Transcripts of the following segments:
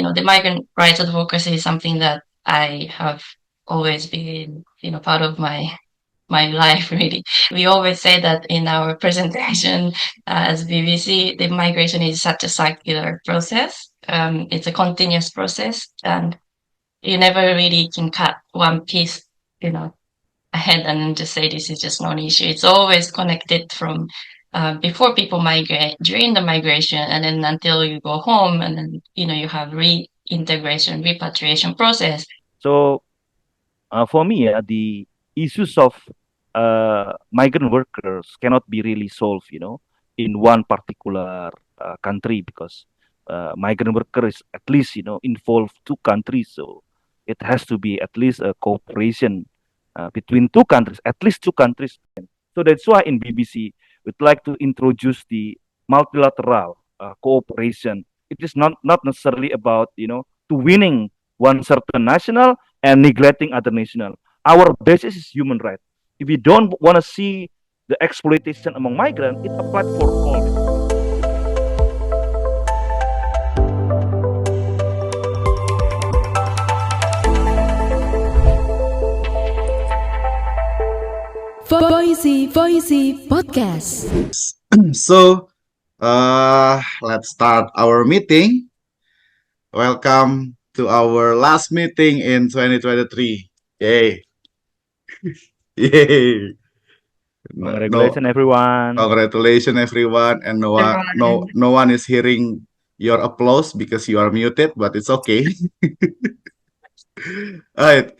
The migrant rights advocacy is something that I have always been, part of my life really. We always say that in our presentation as BBC, the migration is such a circular process. It's a continuous process, and you never really can cut one piece, you know, ahead and just say this is just non-issue. It's always connected from before people migrate, during the migration, and then until you go home, and then you have reintegration, repatriation process. So for me, the issues of migrant workers cannot be really solved, in one particular country, because migrant worker is at least, involve two countries. So it has to be at least a cooperation between two countries, at least two countries. So that's why in BBC we'd like to introduce the multilateral cooperation. It is not necessarily about to winning one certain national and neglecting other national. Our basis is human rights. If we don't want to see the exploitation among migrants, it applies for all. Voicey Podcast. So, let's start our meeting. Welcome to our last meeting in 2023. Yay! Yay! No, Congratulations, everyone. congratulations, everyone, and no one is hearing your applause because you are muted, but it's okay. All right.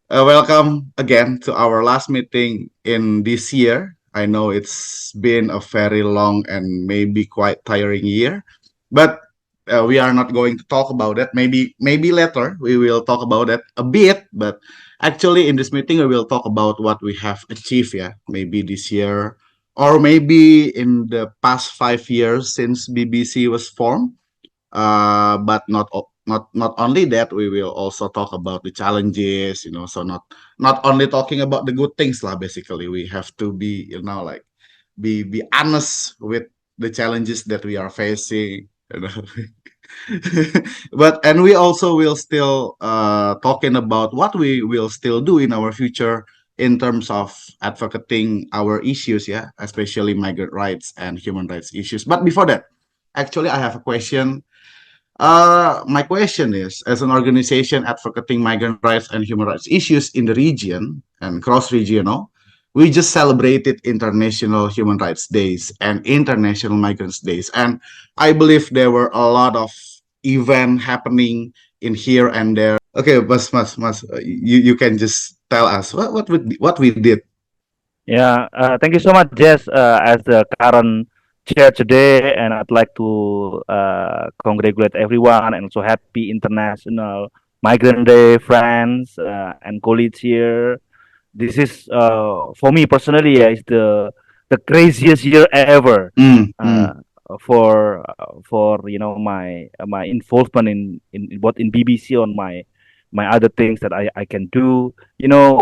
Welcome again to our last meeting in this year. I know it's been a very long and maybe quite tiring year, but we are not going to talk about that. Maybe later we will talk about that a bit, but actually in this meeting we will talk about what we have achieved. Yeah, maybe this year or maybe in the past 5 years since BBC was formed. But not only that, we will also talk about the challenges. So not only talking about the good things lah. Basically, we have to be like be honest with the challenges that we are facing. But and we also will still talking about what we will still do in our future in terms of advocating our issues, yeah, especially migrant rights and human rights issues. But before that, actually, I have a question. My question is, as an organization advocating migrant rights and human rights issues in the region and cross-regional, we just celebrated International Human Rights Days and International Migrants Days, and I believe there were a lot of event happening in here and there. Okay, Mas, you can just tell us what we did. Yeah, thank you so much, Jess, as the current chair today, and I'd like to congratulate everyone and also happy International Migrant Day, friends and colleagues here. This is for me personally, yeah, it's the craziest year ever Mm, mm. uh, for my involvement in both in BBC on my other things that I can do.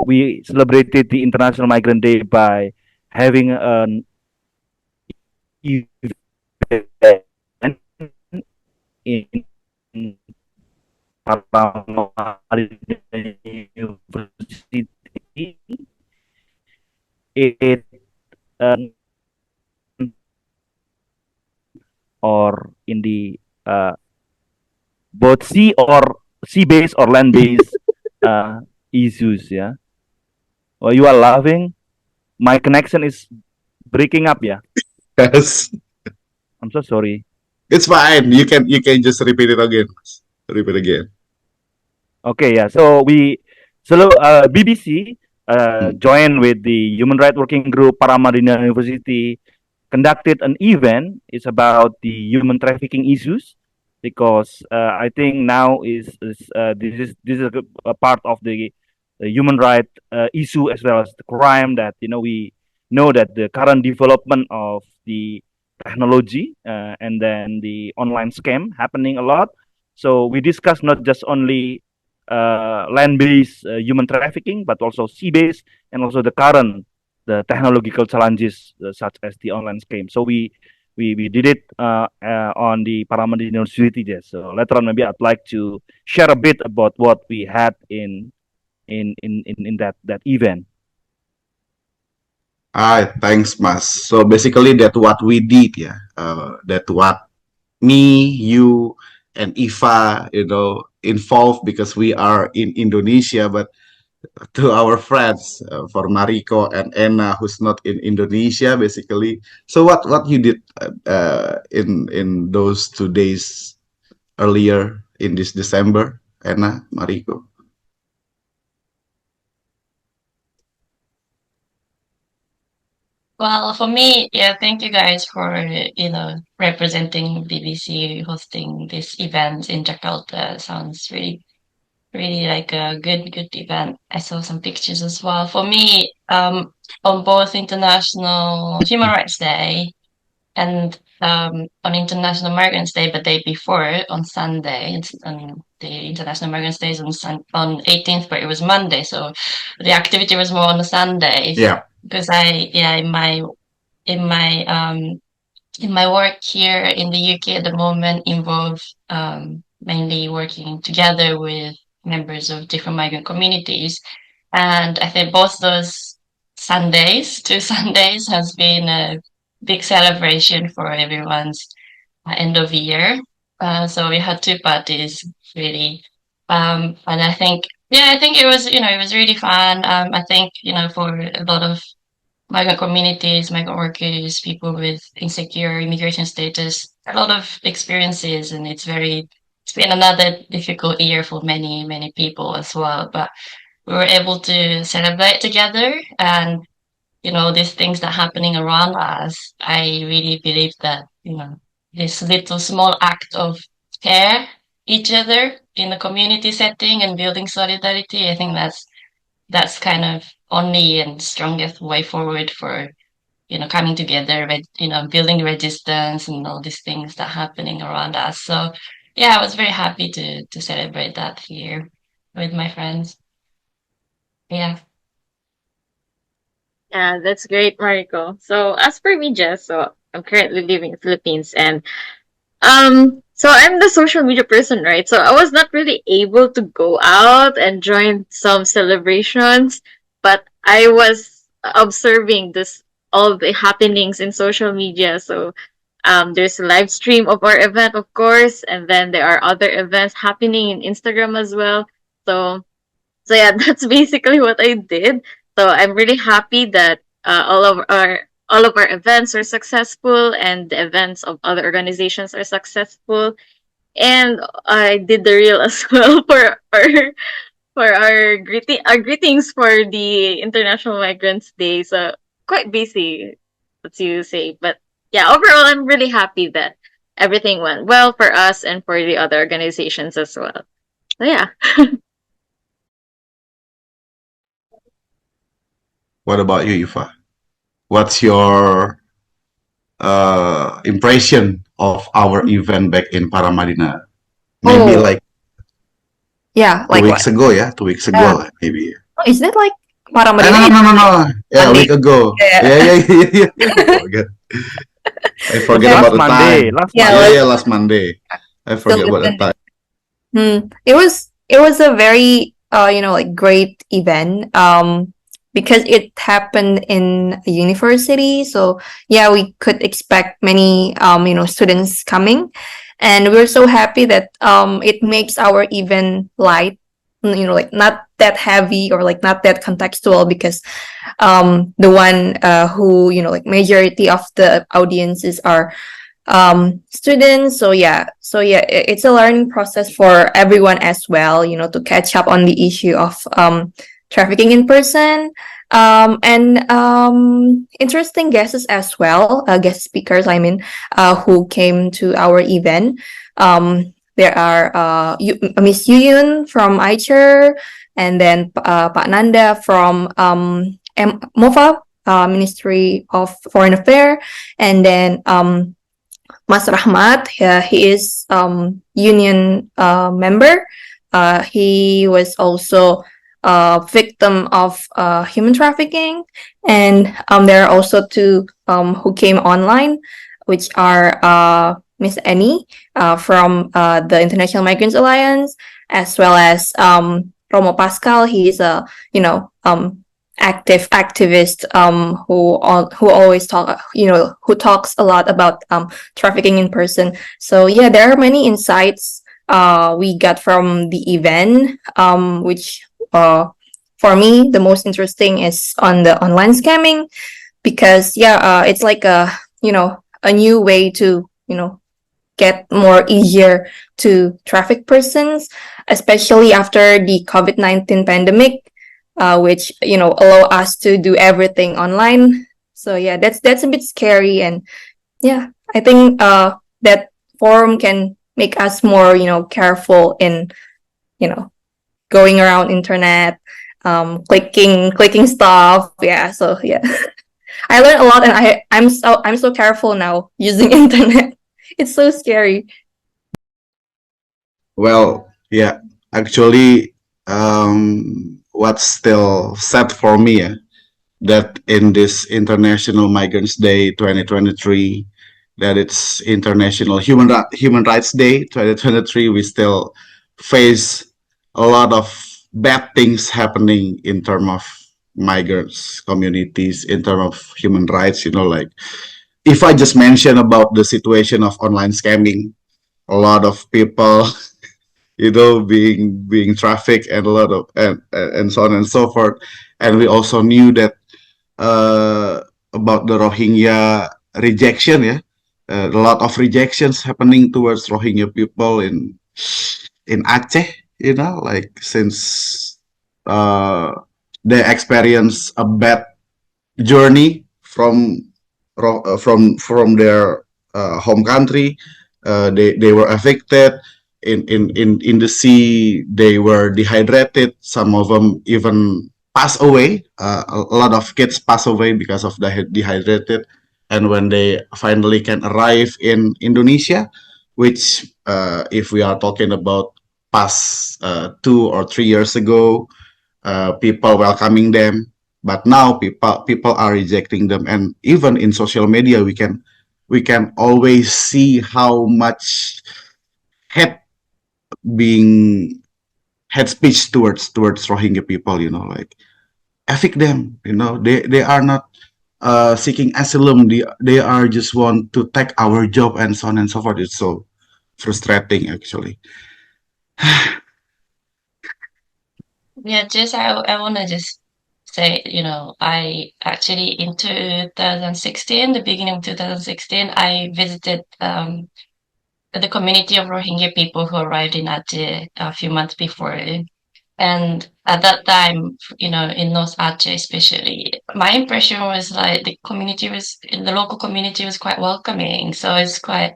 We celebrated the International Migrant Day by having an event in Paramari University. It or in the both sea based or land based issues. Yeah. Well, you are laughing. My connection is breaking up. Yeah. Yes, I'm so sorry. it's fine. You can just repeat it again. Repeat again. Okay. Yeah. BBC joined with the Human Rights Working Group Paramadina University conducted an event. It's about the human trafficking issues because I think now this is a part of the human right issue as well as the crime that we know that the current development of the technology and then the online scam happening a lot. So we discuss not just only land-based human trafficking, but also sea-based and also the technological challenges such as the online scam. So we did it on the Paramadina University there. So later on, maybe I'd like to share a bit about what we had in that event. Thanks, Mas. So basically, that's what we did, yeah. That what me, you, and Ifa, involved because we are in Indonesia, but to our friends, for Mariko and Anna, who's not in Indonesia, basically. So what you did in those 2 days earlier in this December, Anna, Mariko? Well, for me, yeah, thank you guys for, representing BBC hosting this event in Jakarta. Sounds really, really like a good event. I saw some pictures as well. For me, on both International Human Rights Day and on International Migrants Day, but day before on Sunday, on the International Migrants Day is on 18th, but it was Monday, so the activity was more on the Sunday. Yeah. Because in my in my work here in the UK at the moment involve mainly working together with members of different migrant communities, and I think both those Sundays, 2 Sundays, has been a big celebration for everyone's end of year. So we had two parties really, and I think yeah, I think it was it was really fun. I think for a lot of migrant communities, migrant workers, people with insecure immigration status, a lot of experiences, and it's been another difficult year for many people as well. But we were able to celebrate together, and these things that are happening around us. I really believe that this little small act of care each other in a community setting and building solidarity. I think that's kind of only and strongest way forward for coming together, building resistance and all these things that are happening around us. So yeah, I was very happy to celebrate that here with my friends. Yeah. Yeah, that's great, Mariko. So as for me, Jess, so I'm currently living in the Philippines, and so I'm the social media person, right? So I was not really able to go out and join some celebrations, but I was observing this all the happenings in social media. So there's a live stream of our event, of course, and then there are other events happening in Instagram as well. So so yeah, that's basically what I did. So I'm really happy that all of our events are successful and the events of other organizations are successful. And I did the reel as well for our greetings for the International Migrants Day. So quite busy, what you say. But yeah, overall I'm really happy that everything went well for us and for the other organizations as well. So yeah. What about you, Ifa? What's your impression of our event back in Paramadina? Maybe Oh, like yeah, two like what? weeks ago, yeah, 2 weeks ago, maybe. Oh, is that like No, Paramadina no, is no, no, no. Yeah, a Monday? week ago. Yeah, Yeah, yeah, yeah, yeah, yeah. I forget. I It was forget yeah, about last the Monday. time. Last yeah. Yeah, Monday. yeah, last Monday. I Still forget this about the Sunday. time. It was a very like great event because it happened in a university. So yeah, we could expect many students coming, and we're so happy that it makes our event light, like not that heavy or like not that contextual, because the one who like majority of the audiences are students. So yeah, it's a learning process for everyone as well, to catch up on the issue of trafficking in person, and interesting guests as well, guest speakers, I mean, who came to our event. There are Miss Yuyun from Aicher, and then Pak Nanda from MOFA, Ministry of Foreign Affairs, and then Mas Rahmat. He is union member. He was also a victim of human trafficking, and there are also two who came online, which are Miss Annie from the International Migrants Alliance, as well as Romo Pascal. He's a active activist who always who talks a lot about trafficking in person. So yeah, there are many insights we got from the event, which for me the most interesting is on the online scamming, because yeah, it's like a new way to get more easier to traffic persons, especially after the COVID-19 pandemic, which allow us to do everything online. So yeah, that's a bit scary, and yeah, I think that forum can make us more careful in you know going around internet, clicking stuff. Yeah, so yeah. I learned a lot, and I'm so careful now using internet. It's so scary. Well, yeah, actually, what's still sad for me, that in this International Migrants Day 2023, that it's International Human Rights Day 2023, we still face a lot of bad things happening in terms of migrants communities, in terms of human rights. Like if I just mention about the situation of online scamming, a lot of people being trafficked, and a lot of and so on and so forth. And we also knew that uh, about the Rohingya rejection, yeah, a lot of rejections happening towards Rohingya people in Aceh, like since uh, they experience a bad journey from their home country. They were affected in the sea. They were dehydrated. Some of them even pass away. A lot of kids pass away because of the dehydrated. And when they finally can arrive in Indonesia, which if we are talking about past 2 or 3 years ago, people welcoming them, but now people are rejecting them. And even in social media, we can always see how much hate being hate speech towards Rohingya people. Like evict them. They are not seeking asylum. They are just want to take our job, and so on and so forth. It's so frustrating, actually. Yeah, just I want to just say, I actually in 2016, the beginning of 2016, I visited the community of Rohingya people who arrived in Aceh a few months before. And at that time, in North Aceh especially, my impression was like the local community was quite welcoming. So it's quite,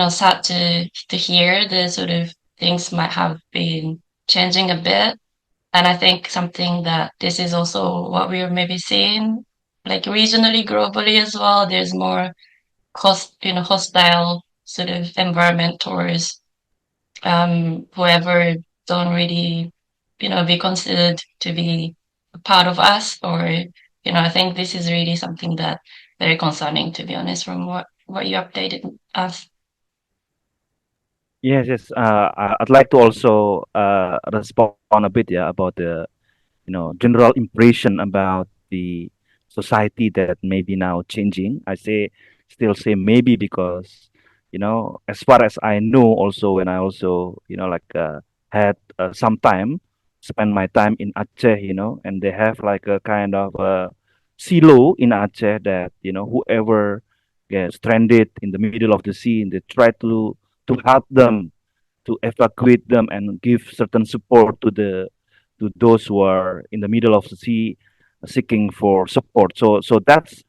sad to hear the sort of things might have been changing a bit. And I think something that this is also what we are maybe seeing, like regionally, globally as well. There's more hostile sort of environment towards whoever don't really, be considered to be a part of us. Or, I think this is really something that very concerning, to be honest, from what you updated us. Yes, yes. I'd like to also respond a bit, yeah, about the general impression about the society that may be now changing. I still say maybe because as far as I know, also when I also like had some time, spend my time in Aceh, and they have like a kind of silo in Aceh that whoever gets stranded in the middle of the sea, they try to help them, to evacuate them and give certain support to those who are in the middle of the sea seeking for support. So that's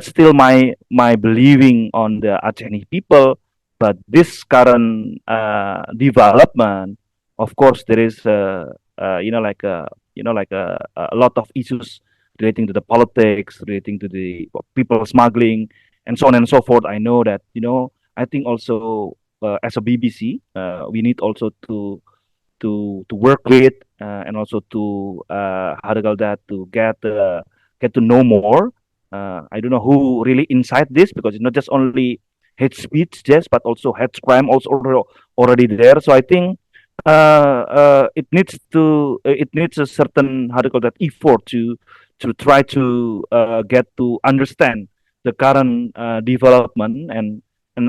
still my believing on the Acehni people. But this current development, of course, there is like a lot of issues relating to the politics, relating to the people smuggling, and so on and so forth. I know that I think also as a BBC, we need also to work with and also to how to call that, to get to know more. I don't know who really inside this, because it's not just only hate speech, yes, but also hate crime also already there. So I think it needs a certain, how do you call that, effort to try to get to understand the current development, and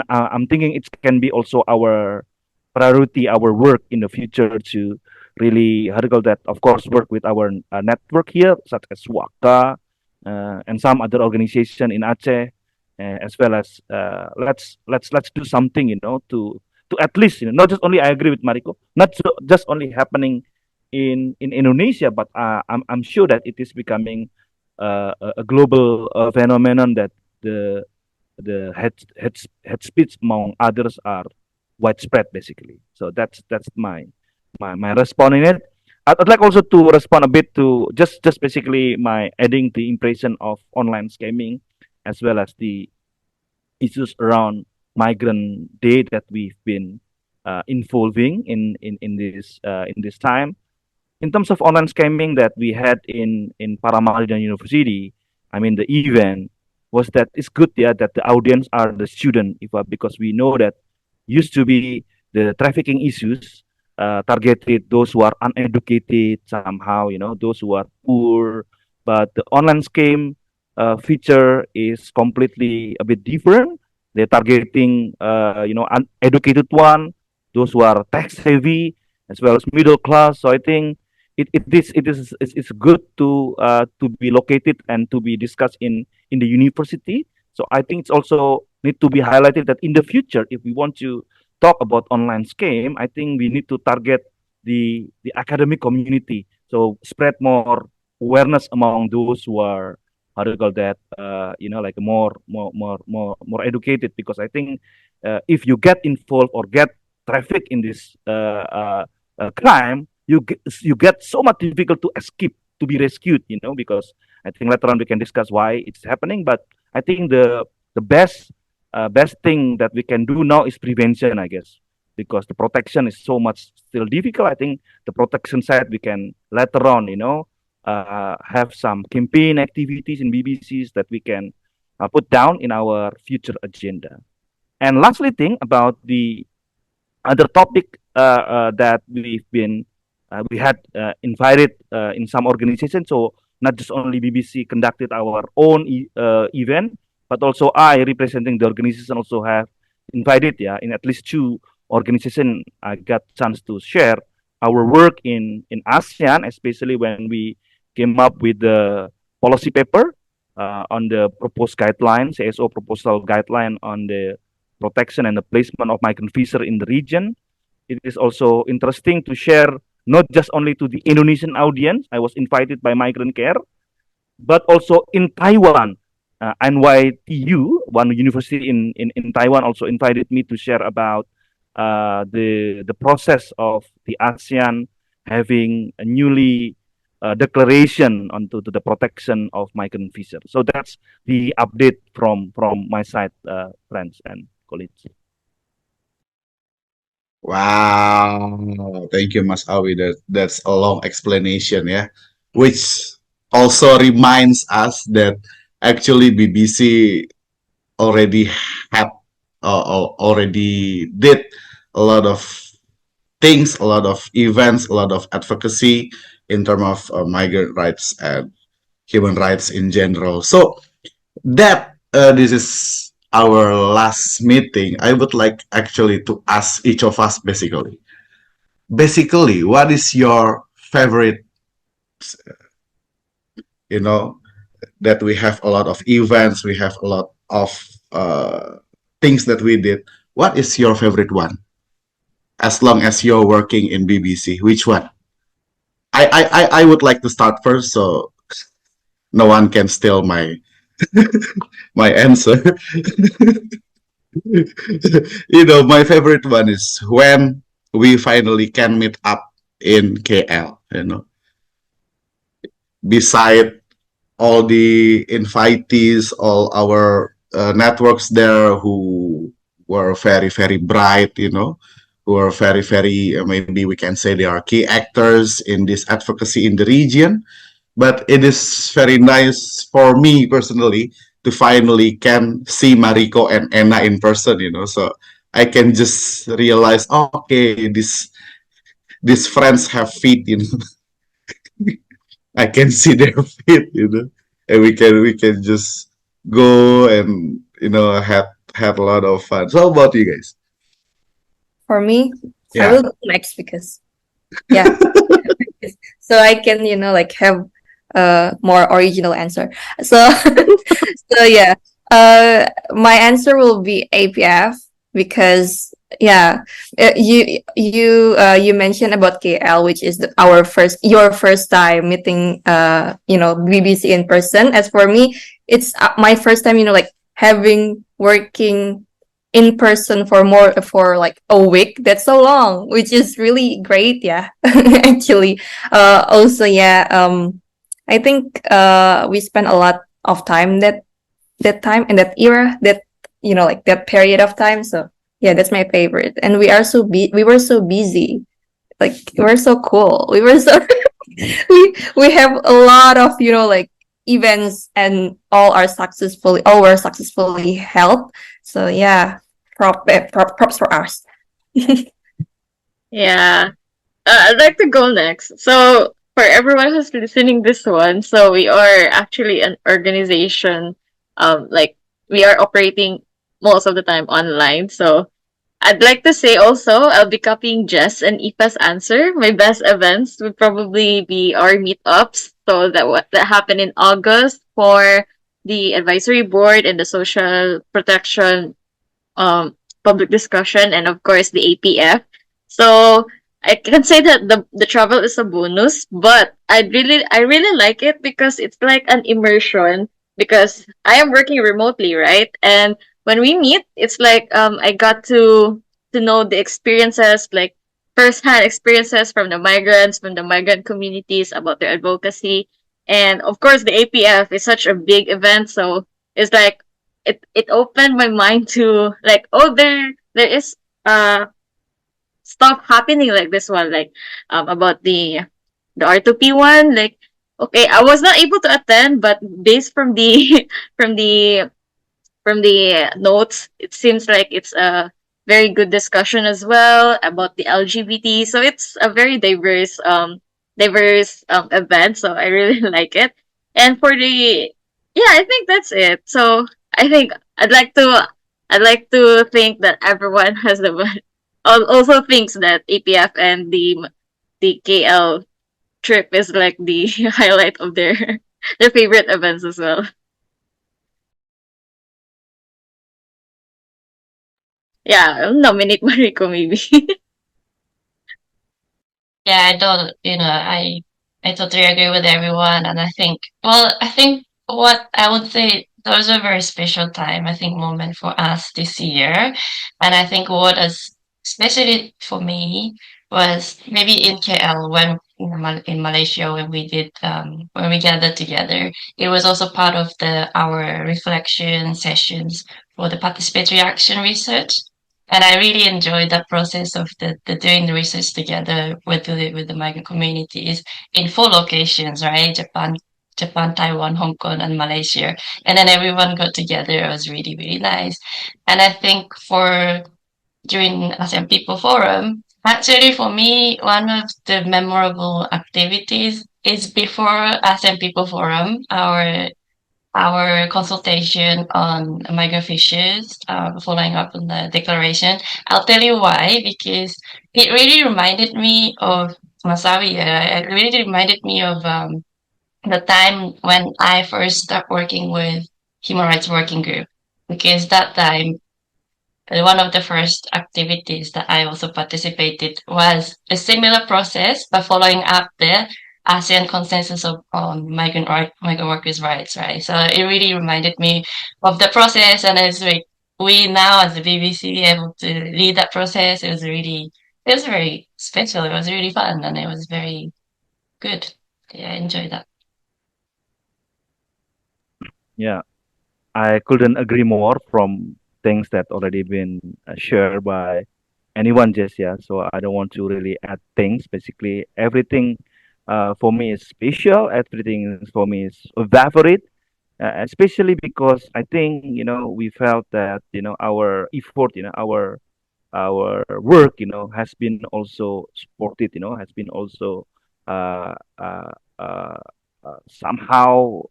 I'm thinking it can be also our priority, our work in the future to really, how do you call that, of course, work with our network here, such as WAKA and some other organization in Aceh, as well as let's do something, to at least, not just only, I agree with Mariko, not just only happening in Indonesia, but I'm sure that it is becoming a global phenomenon, that the head speech among others are widespread, basically. So that's my response in it. I'd like also to respond a bit to just basically my adding the impression of online scamming, as well as the issues around migrant day that we've been involving in this time. In terms of online scamming that we had in Paramadina University, I mean the event was that it's good, yeah, that the audience are the student, if because we know that used to be the trafficking issues targeted those who are uneducated somehow, those who are poor. But the online scam feature is completely a bit different. They're targeting, uneducated one, those who are tech savvy, as well as middle class. So I think it's good to be located and to be discussed in the university. So I think it's also need to be highlighted that in the future, if we want to talk about online scam, I think we need to target the academic community. So spread more awareness among those who are, how do you call that, like more educated. Because I think if you get involved or get traffic in this crime, you get so much difficult to escape, to be rescued, because I think later on we can discuss why it's happening. But I think the best thing that we can do now is prevention, I guess, because the protection is so much still difficult. I think the protection side we can later on, have some campaign activities in BBCs that we can put down in our future agenda. And lastly, thing about the other topic that we had invited in some organizations. So not just only BBC conducted our own event, but also I, representing the organization, also have invited, yeah, in at least two organization. I got chance to share our work in ASEAN, especially when we came up with the policy paper on the proposed guidelines, ASO proposal guideline on the protection and the placement of migrant fisher in the region. It is also interesting to share not just only to the Indonesian audience. I was invited by Migrant Care, but also in Taiwan. NYTU, one university in Taiwan, also invited me to share about the process of the ASEAN having a newly declaration onto to the protection of migrant fishers. So that's the update from my side, friends and colleagues. Wow, thank you, Mas Awi. That's a long explanation, yeah, which also reminds us that actually BBC already had already did a lot of things, a lot of events, a lot of advocacy in terms of migrant rights and human rights in general. So that this is our last meeting. I would like actually to ask each of us basically, what is your favorite, you know, that we have a lot of events, we have a lot of things that we did. What is your favorite one? As long as you're working in BBC, which one? I would like to start first, so no one can steal my answer. My favorite one is when we finally can meet up in KL. Beside all the invitees, all our networks there who were very, very bright, who are very, very, maybe we can say they are key actors in this advocacy in the region. But it is very nice for me personally to finally can see Mariko and Anna in person, so I can just realize, okay, these friends have feet, I can see their feet, and we can just go and had a lot of fun. So how about you guys? For me, I Yeah. will go next because yeah, so I can like have a more original answer. So so yeah, my answer will be APF because yeah, you mentioned about KL, which is your first time meeting BBC in person. As for me, it's my first time, like having working in person for like a week. That's so long, which is really great. Yeah, actually. Also, yeah. I think we spent a lot of time that time in that era, that like that period of time. So yeah, that's my favorite. And we were so busy. Like we were so cool. We were so we have a lot of like events, and all were successfully held. So yeah, props for us. Yeah. I'd like to go next. So, for everyone who's listening this one, so we are actually an organization. Like we are operating most of the time online. So, I'd like to say also, I'll be copying Jess and Ipa's answer. My best events would probably be our meetups. So that happened in August for the advisory board and the social protection public discussion, and of course the APF. So I can say that the travel is a bonus, but I really like it because it's like an immersion, because I am working remotely, right? And when we meet, it's like I got to know the experiences, like first-hand experiences from the migrants, from the migrant communities about their advocacy. And of course the APF is such a big event, so it's like it opened my mind to, like, oh, there is uh stuff happening like this one, like about the R2P one. Like, okay, I was not able to attend, but based from the from the from the notes, it seems like it's a very good discussion as well about the LGBT. So it's a very diverse event. So I really like it. And for the yeah, I think that's it. So I think I'd like to think that everyone has also thinks that APF and the KL trip is like the highlight of their favorite events as well. Yeah, I'll nominate Mariko maybe. Yeah, I don't, I totally agree with everyone. And I think what I would say, those are very special time, I think, moment for us this year. And I think what is, especially for me, was maybe in KL when in Malaysia when we did, when we gathered together. It was also part of our reflection sessions for the participatory action research. And I really enjoyed that process of the doing the research together with the migrant communities in 4 locations, right? Japan, Taiwan, Hong Kong, and Malaysia. And then everyone got together. It was really, really nice. And I think for during ASEAN People Forum, actually for me, one of the memorable activities is before ASEAN People Forum, our consultation on migrant fishes, following up on the declaration. I'll tell you why, because it really reminded me of Masawi. It really reminded me of the time when I first started working with Human Rights Working Group, because that time one of the first activities that I also participated was a similar process, but following up the ASEAN consensus on migrant workers' rights, right? So it really reminded me of the process, and as we now as the BBC able to lead that process, it was very special. It was really fun, and it was very good. Yeah, I enjoyed that. Yeah, I couldn't agree more from things that already been shared by anyone just, yeah. So I don't want to really add things. Basically, everything for me is special. Everything for me is favorite. especially because I think we felt that our effort, our work, has been also supported, has been also uh, uh, uh, somehow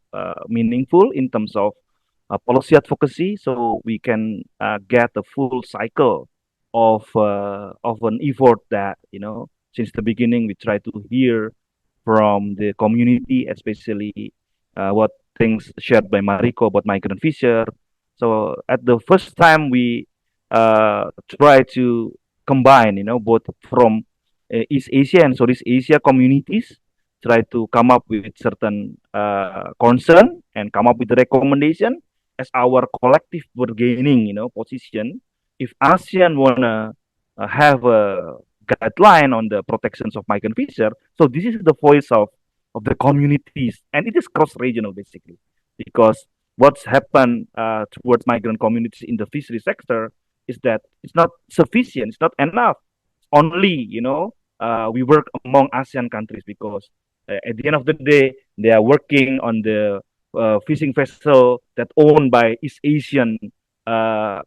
meaningful in terms of policy advocacy, so we can get a full cycle of an effort that since the beginning we try to hear from the community, especially what things shared by Mariko about migrant fisher. So at the first time we try to combine, both from East Asia and Southeast Asia communities, try to come up with certain concern and come up with a recommendation as our collective bargaining, position. If ASEAN wanna have a guideline on the protections of migrant fisher, so this is the voice of the communities, and it is cross-regional basically, because what's happened towards migrant communities in the fishery sector is that it's not sufficient, it's not enough. Only we work among ASEAN countries because at the end of the day they are working on the fishing vessel that owned by East Asian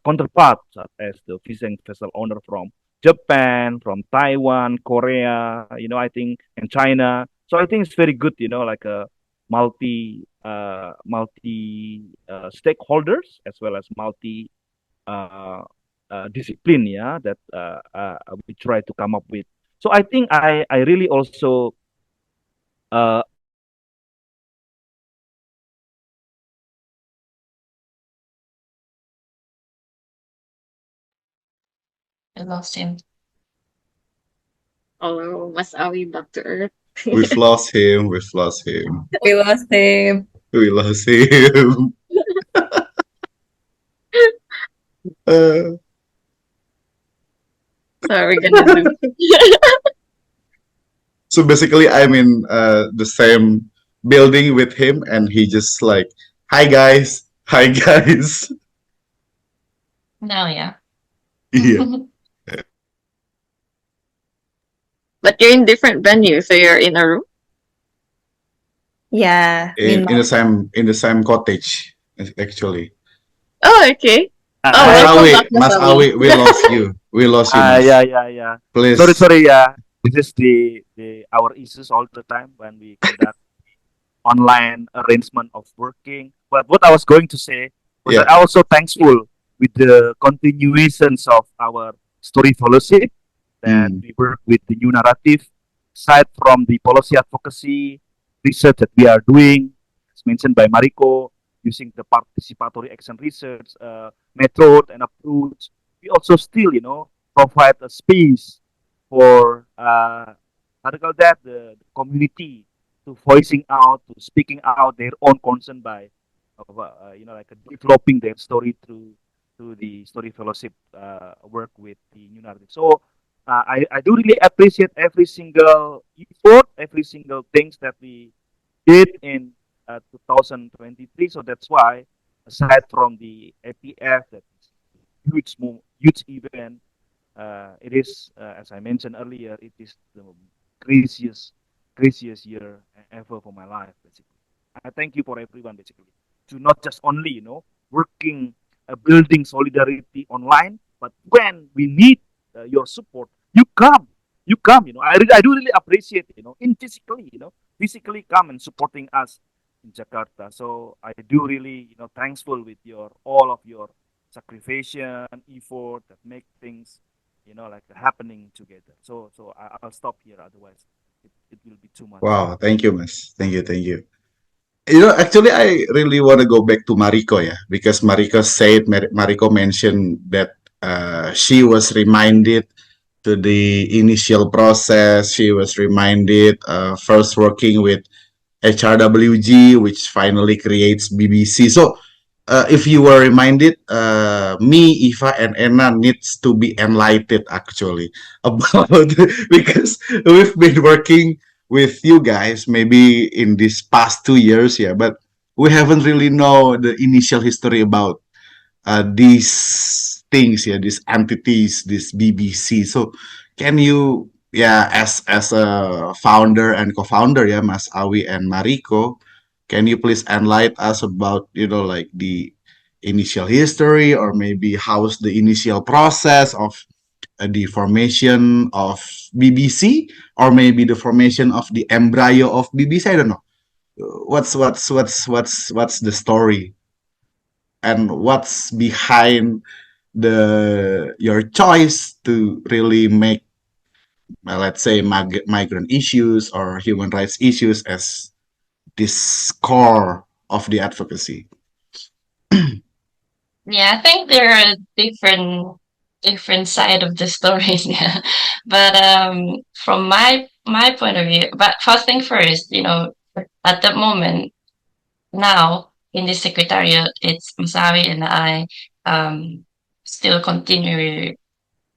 counterparts, as the fishing vessel owner from Japan, from Taiwan, Korea, I think, and China. So I think it's very good, like a multi stakeholders as well as multi uh, discipline, yeah, that we try to come up with. So I think I really also appreciate I lost him. Oh, Mas Awi back to Earth. We've lost him. We've lost him. We lost him. We lost him. Uh, So we're gonna do. so basically, I'm in the same building with him, and he just like, "Hi guys, hi guys." Now, yeah. Yeah, But you're in different venues, so you're in a room. Yeah, we in the lost. same cottage actually. Oh, okay. Oh, Mas I welcome Awi, back, Mas Mas Awi. Awi, we lost you. We lost you, Yeah, Mas. yeah, yeah. Sorry, Please. sorry. Yeah, this is the our issues all the time when we conduct online arrangement of working. But what I was going to say was that Yeah. I also thankful with the continuations of our story fellowship, that Mm. we work with the new narrative, aside from the policy advocacy research that we are doing, as mentioned by Mariko, using the participatory action research method and approach. We also still, provide a space for how to call that, the community to voicing out, to speaking out their own concern by, like developing their story through the story fellowship work with the new narrative. So I do really appreciate every single effort, every single things that we did in 2023. So that's why, aside from the APF, that is huge event, it is, as I mentioned earlier, it is the craziest, craziest year ever for my life, basically. I thank you for everyone, basically, to not just only, working, building solidarity online, but when we need your support, you come, I do really appreciate, in physically, physically come and supporting us in Jakarta. So I do really, thankful with all of your sacrifice, effort that make things, like happening together. So I'll stop here. Otherwise, it will be too much. Wow. Thank you, Mas. Thank you. Thank you. Actually, I really want to go back to Mariko, yeah, because Mariko mentioned that she was reminded to the initial process. She was reminded first working with HRWG, which finally creates BBC. So, if you were reminded, me, Eva, and Anna needs to be enlightened actually about because we've been working with you guys maybe in these past 2 years, yeah, but we haven't really know the initial history about these things, yeah, these entities, this BBC. So, can you, yeah, as a founder and co-founder, yeah, Mas Awi and Mariko, Can you please enlighten us about, like the initial history, or maybe how's the initial process of the formation of BBC, or maybe the formation of the embryo of BBC? I don't know. What's the story, and what's behind the your choice to really make, let's say, migrant issues or human rights issues as this core of the advocacy? Yeah, I think there are different side of the stories. Yeah, but from my point of view, but first thing first, at the moment now in the secretariat, it's Masawi and I still continue,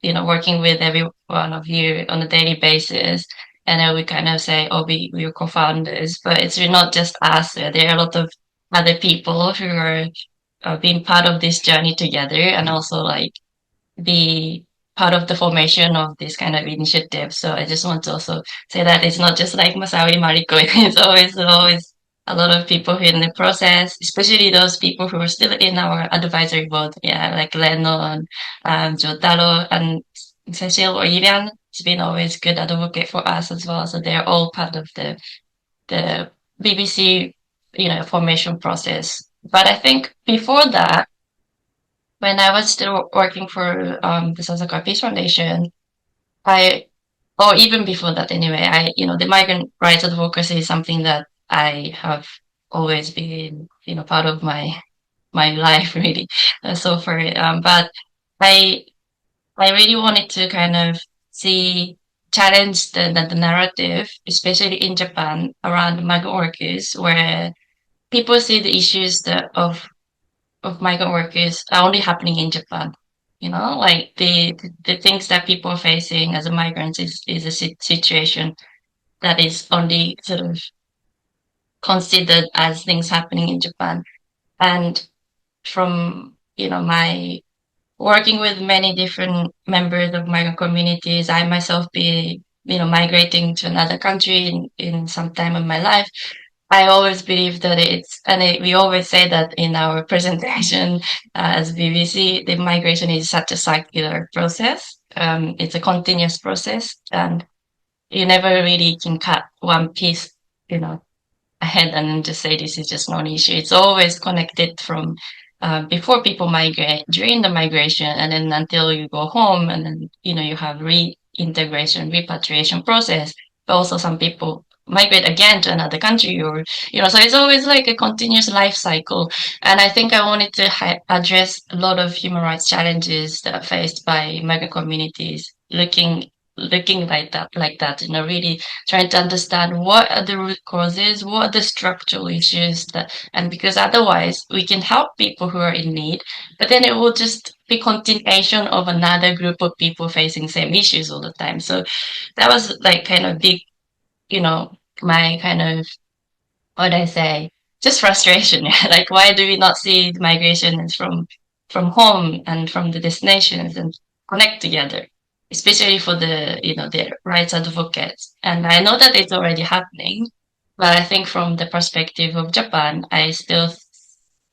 working with every one of you on a daily basis. And then we kind of say, oh, we're co-founders, but it's really not just us. There are a lot of other people who are being part of this journey together, and also like be part of the formation of this kind of initiative. So I just want to also say that it's not just like Masawi Mariko. It's always a lot of people who are in the process, especially those people who are still in our advisory board. Yeah, like Leno and Jotaro and Cecile or Irian. It's been always good advocate for us as well. So they're all part of the BBC, formation process. But I think before that, when I was still working for the Sasakawa Peace Foundation, I, or even before that anyway, the migrant rights advocacy is something that I have always been, part of my life really. So for but I I really wanted to kind of see challenge the narrative, especially in Japan, around migrant workers, where people see the issues of migrant workers are only happening in Japan. Like the things that people are facing as a migrant is a situation that is only sort of considered as things happening in Japan. And from, my working with many different members of migrant communities, I myself be, migrating to another country in some time of my life. I always believe that we always say that in our presentation as BBC, the migration is such a circular process. It's a continuous process, and you never really can cut one piece, you know, ahead and just say this is just non issue. It's always connected from before people migrate, during the migration, and then until you go home, and then you have reintegration, repatriation process. But also some people migrate again to another country, or so it's always like a continuous life cycle. And I think I wanted to address a lot of human rights challenges that are faced by migrant communities, looking like that, really trying to understand what are the root causes, what are the structural issues and because otherwise we can help people who are in need, but then it will just be continuation of another group of people facing same issues all the time. So that was like kind of big, my kind of, what do I say, just frustration. Yeah. Like, why do we not see the migration is from home and from the destinations and connect together, especially for the rights advocates. And I know that it's already happening, but I think from the perspective of Japan, I still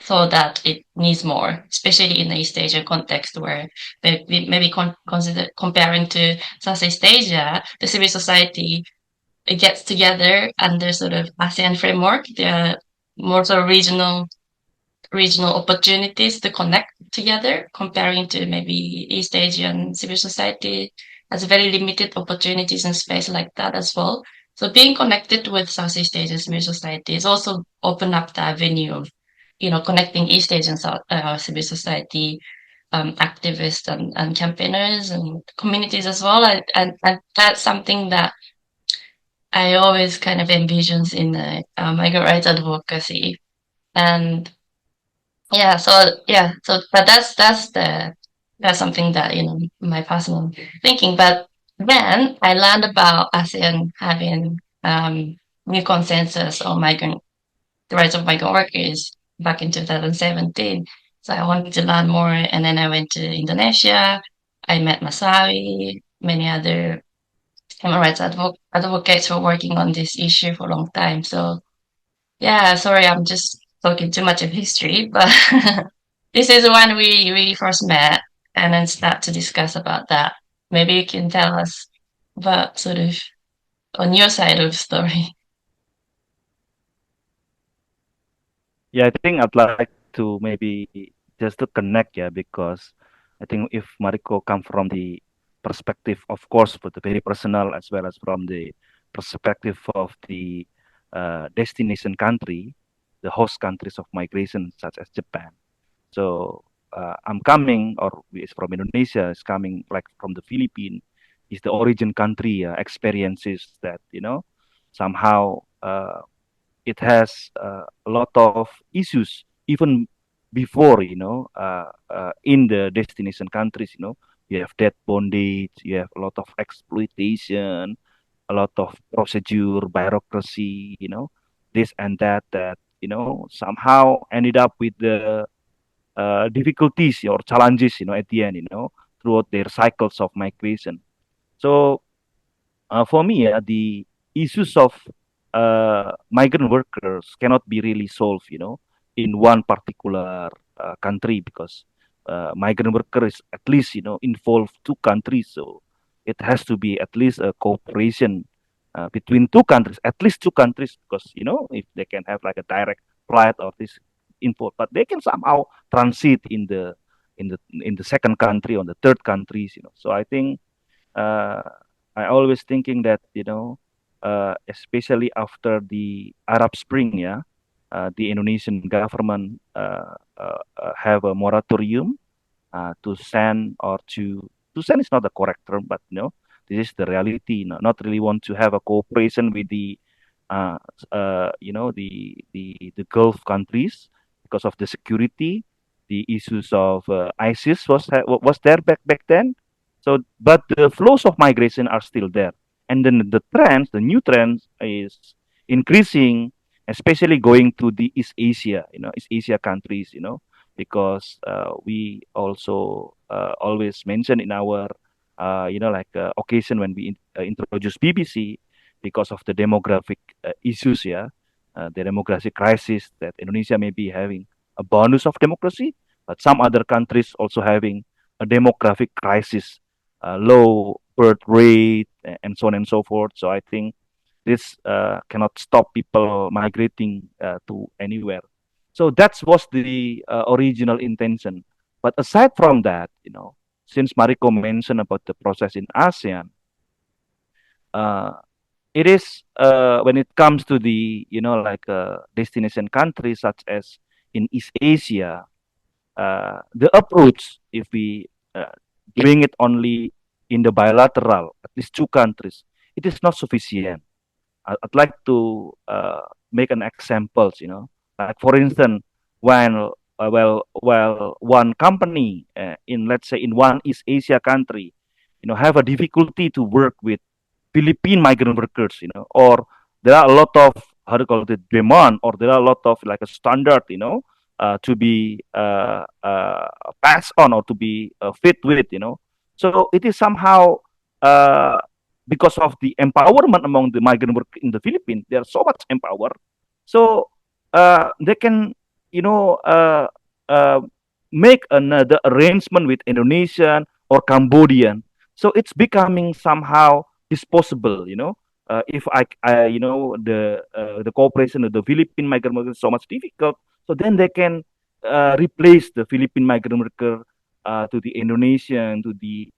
thought that it needs more, especially in the East Asian context, where maybe consider comparing to Southeast Asia, the civil society, it gets together under sort of ASEAN framework. There are more sort of regional opportunities to connect together, comparing to maybe East Asian civil society has very limited opportunities and space like that as well. So being connected with Southeast Asian civil society is also open up the avenue of, connecting East Asian civil society activists and campaigners and communities as well. And that's something that I always kind of envisions in migrant rights advocacy. And but that's something that my personal thinking. But then I learned about ASEAN having new consensus on the rights of migrant workers back in 2017. So I wanted to learn more, and then I went to Indonesia. I met Masawi, many other human rights advocates who are working on this issue for a long time. So Yeah, sorry, I'm just talking too much of history, but this is when we first met and then start to discuss about that. Maybe you can tell us about sort of on your side of the story. Yeah, I think I'd like to maybe just to connect, yeah, because I think if Mariko come from the perspective, of course, for the very personal as well as from the perspective of the destination country, the host countries of migration, such as Japan. So I'm coming, or is from Indonesia, is coming like from the Philippines, is the origin country experiences that somehow it has a lot of issues even before in the destination countries. You have debt bondage, you have a lot of exploitation, a lot of procedure bureaucracy, this and that somehow ended up with the difficulties or challenges at the end throughout their cycles of migration. So for me, the issues of migrant workers cannot be really solved, in one particular country, because migrant worker is at least, involve two countries. So it has to be at least a cooperation between two countries, at least two countries, because if they can have like a direct flight or this import, but they can somehow transit in the second country or the third countries. So I think uh, I always thinking that especially after the Arab Spring, yeah, the Indonesian government have a moratorium to send, or to send is not the correct term, but this is the reality. Not really want to have a cooperation with the uh, the Gulf countries because of the security, the issues of ISIS was there back then. So, but the flows of migration are still there, and then the new trends is increasing, especially going to the East Asia, East Asia countries, because we also always mention in our occasion when we introduce BBC, because of the demographic issues, yeah, the demographic crisis that Indonesia may be having a bonus of democracy, but some other countries also having a demographic crisis, low birth rate, and so on and so forth. So I think this cannot stop people migrating to anywhere. So that was the original intention. But aside from that, since Mariko mentioned about the process in ASEAN, uh, it is when it comes to the like destination countries such as in East Asia, the approach, if we doing it only in the bilateral, at least two countries, it is not sufficient. I'd like to make an examples, like for instance, when one company in, let's say, in one East Asia country, have a difficulty to work with Philippine migrant workers, or there are a lot of, how to call it, demand, or there are a lot of like a standard, to be passed on or to be fit with, So it is somehow uh, because of the empowerment among the migrant workers in the Philippines, they are so much empowered, so they can, you know, uh, uh, make another arrangement with Indonesian or Cambodian. So it's becoming somehow disposable. If the cooperation of the Philippine migrant workers is so much difficult, so then they can replace the Philippine migrant worker to the Indonesian, to the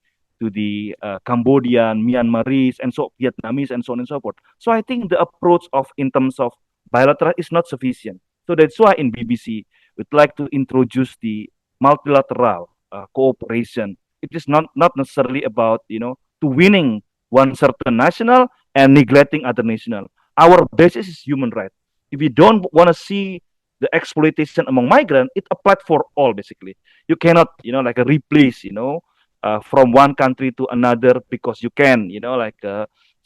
Cambodian, Myanmarese, and so Vietnamese, and so on and so forth. So I think the approach of in terms of bilateral is not sufficient. So that's why in BBC we'd like to introduce the multilateral cooperation. It is not necessarily about to winning one certain national and neglecting other national. Our basis is human right. If we don't want to see the exploitation among migrants, it applies for all basically. You cannot like a replace from one country to another because you can like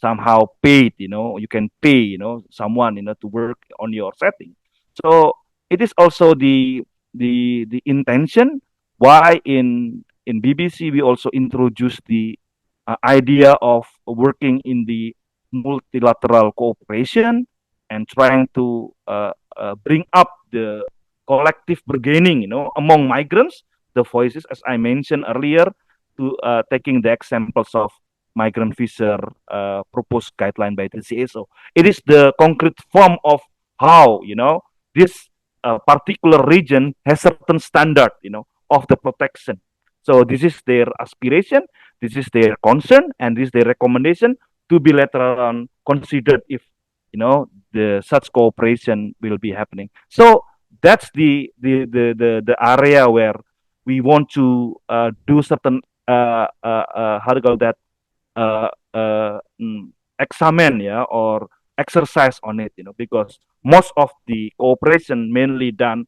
somehow paid you can pay someone to work on your setting. So it is also the intention why in BBC we also introduced the idea of working in the multilateral cooperation and trying to bring up the collective bargaining, among migrants, the voices, as I mentioned earlier, to taking the examples of migrant visa proposed guideline by the CSO. It is the concrete form of how, this particular region has certain standard, of the protection. So this is their aspiration, this is their concern, and this is their recommendation to be later on considered if the such cooperation will be happening. So that's the area where we want to do certain how to call that uh, uh, examine, yeah, or exercise on it, because most of the cooperation mainly done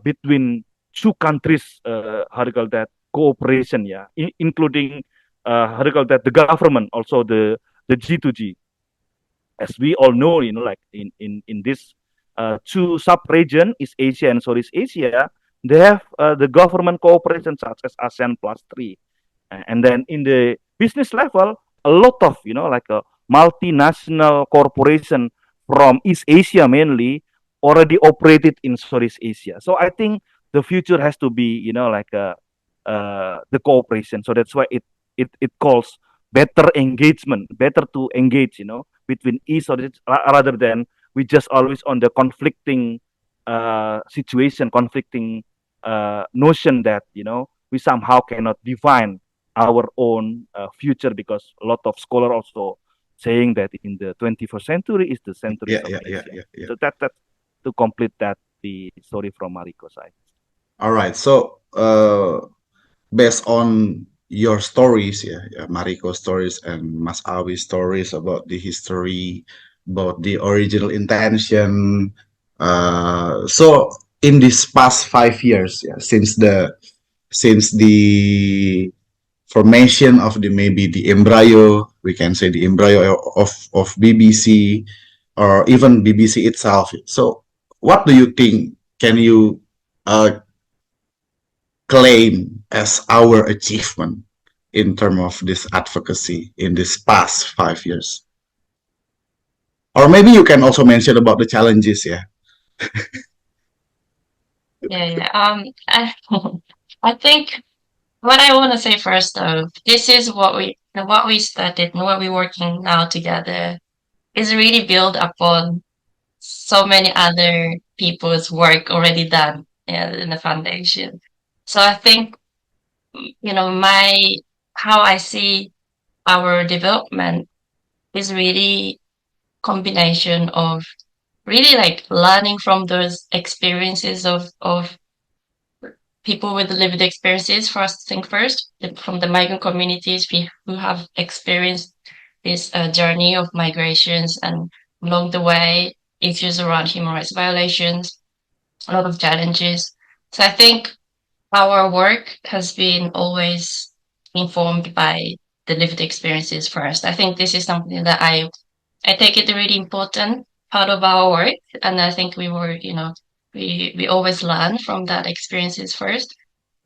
between two countries, how to call that cooperation, yeah, including how to call that the government, also the G2G. As we all know, like in this two sub-region, East Asia and Southeast Asia, they have the government cooperation such as ASEAN plus three. And then in the business level, a lot of, like a multinational corporation from East Asia mainly already operated in Southeast Asia. So I think the future has to be, like the cooperation. So that's why it calls better engagement, better to engage, between East or rather than we just always on the conflicting situation, conflicting notion that we somehow cannot define our own future, because a lot of scholars also saying that in the 21st century is the centuries Yeah, of yeah, yeah, Asia. yeah, yeah. So that to complete that the story from Mariko's side. All right. So, based on your stories, yeah, Mariko's stories and Mas Awi's stories about the history, about the original intention. So in these past 5 years, yeah, since the formation of the maybe the embryo, we can say the embryo of BBC or even BBC itself. So, what do you think? Can you uh, claim as our achievement in terms of this advocacy in this past 5 years? Or maybe you can also mention about the challenges, yeah. Yeah, yeah. I think what I want to say first, though, this is what we started and what we're working now together is really built upon so many other people's work already done, yeah, in the foundation. So I think my how I see our development is really combination of really like learning from those experiences of people with lived experiences first thing first from the migrant communities who have experienced this journey of migrations, and along the way issues around human rights violations, a lot of challenges. So I think our work has been always informed by the lived experiences first. I think this is something that I take it a really important part of our work, and I think we always learn from that experiences first.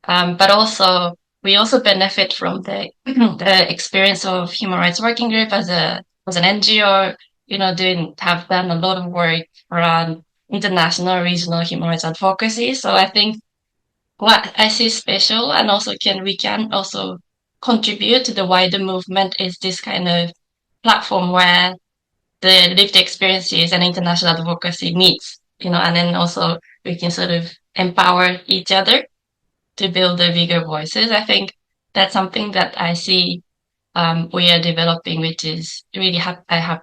But also we also benefit from the the experience of human rights working group as an NGO. Doing have done a lot of work around international, regional human rights advocacy. So I think what I see special, and also we can also contribute to the wider movement, is this kind of platform where the lived experiences and international advocacy meets, and then also we can sort of empower each other to build the bigger voices. I think that's something that I see we are developing, which is really I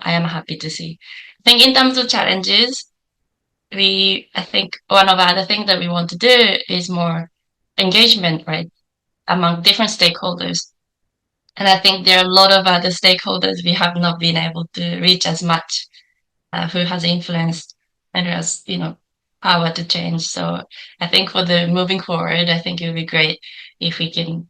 am happy to see. I think in terms of challenges, I think one of the other things that we want to do is more engagement, right, among different stakeholders. And I think there are a lot of other stakeholders we have not been able to reach as much, who has influence and who has, power to change. So I think for the moving forward, I think it would be great if we can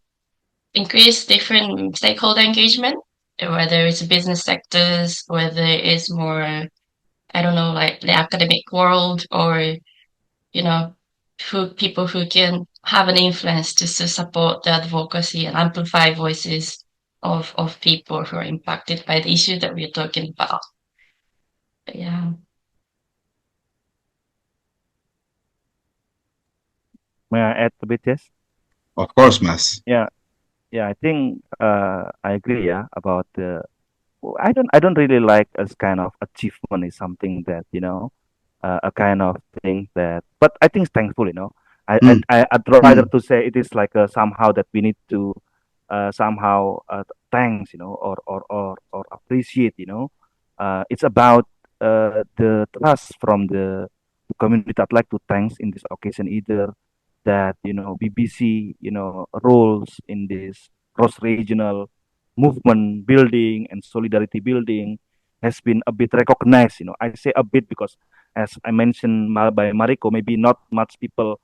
increase different stakeholder engagement, whether it's business sectors, whether it's more, I don't know, like the academic world, or people who can have an influence to support the advocacy and amplify voices of people who are impacted by the issue that we're talking about. But yeah. May I add a bit? Yes. Of course, Mas. Yeah. Yeah. I think I agree. Yeah. About the. I don't really like as kind of achievement is something that a kind of thing that. But I think it's thankful. Mm, I'd rather to say it is like somehow that we need to somehow thanks or appreciate. It's about the trust from the community. I'd like to thanks in this occasion either that BBC roles in this cross regional movement building and solidarity building has been a bit recognized. I say a bit because, as I mentioned by Mariko, maybe not much people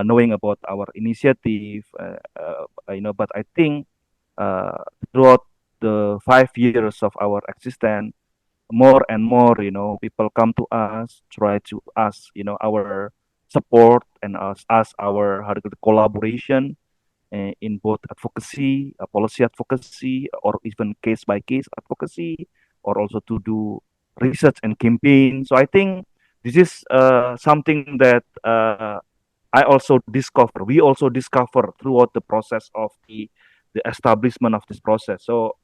knowing about our initiative. But I think uh, throughout the 5 years of our existence, more and more, people come to us, try to ask, our support and ask our how to call it, collaboration in both advocacy, policy advocacy, or even case by case advocacy, or also to do research and campaign. So I think this is something that I also discover. We also discover throughout the process of the establishment of this process. So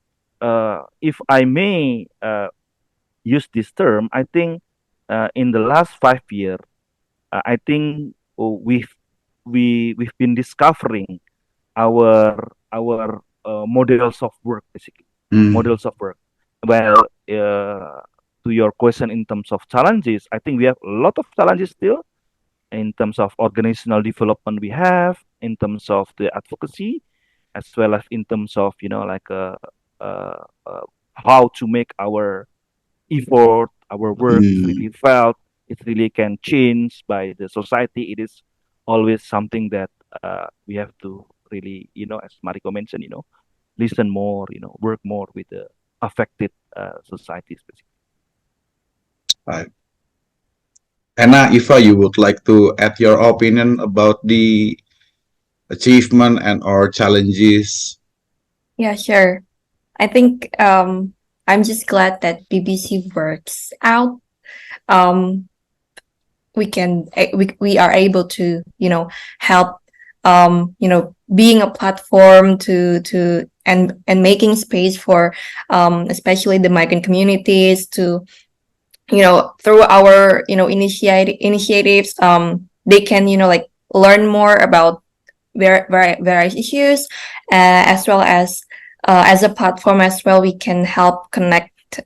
if I may use this term, I think in the last 5 years, I think we've been discovering our models of work, basically mm, models of work. Well, to your question in terms of challenges, I think we have a lot of challenges still in terms of organizational development. We have in terms of the advocacy, as well as in terms of like uh, uh, how to make our effort, our work is mm. really felt. It really can change by the society. It is always something that we have to really, as Mariko mentioned, listen more, work more with the affected societies. Basically. Right. Anna, Ifa, you would like to add your opinion about the achievement and or challenges? Yeah, sure. I think I'm just glad that BBC works out. Um, we are able to help being a platform to and making space for especially the migrant communities to through our initiatives they can like learn more about various issues as well as a platform as well we can help connect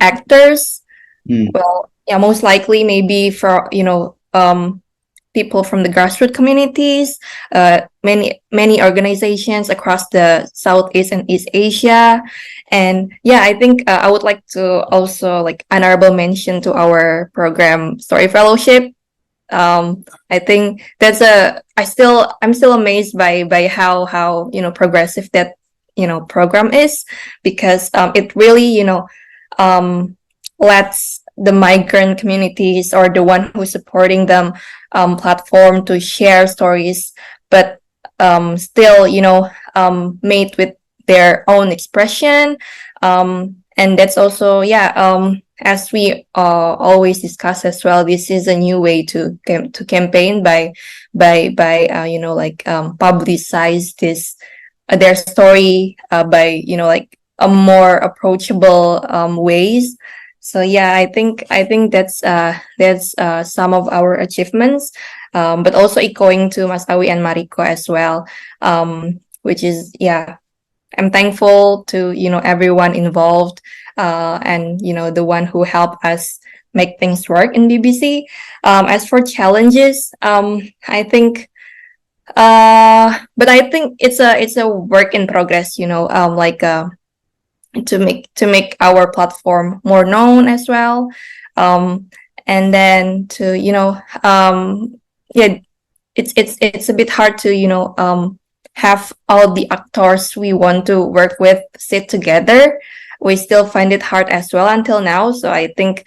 actors. Mm, Well, yeah, most likely maybe for people from the grassroots communities, many organizations across the Southeast and East Asia, and yeah, I think I would like to also like honorable mention to our program Story Fellowship. I think that's a I'm still amazed by how progressive that program is because it really um lets the migrant communities or the one who's supporting them platform to share stories, but still made with their own expression. And that's also as we always discuss as well, this is a new way to campaign by publicize this their story by like a more approachable ways. So yeah, I think that's some of our achievements, but also echoing to Masawi and Mariko as well, which is I'm thankful to everyone involved, and the one who helped us make things work in BBC. As for challenges, I think but I think it's a work in progress. Like to make our platform more known as well, and then to yeah, it's a bit hard to have all the actors we want to work with sit together. We still find it hard as well until now. So I think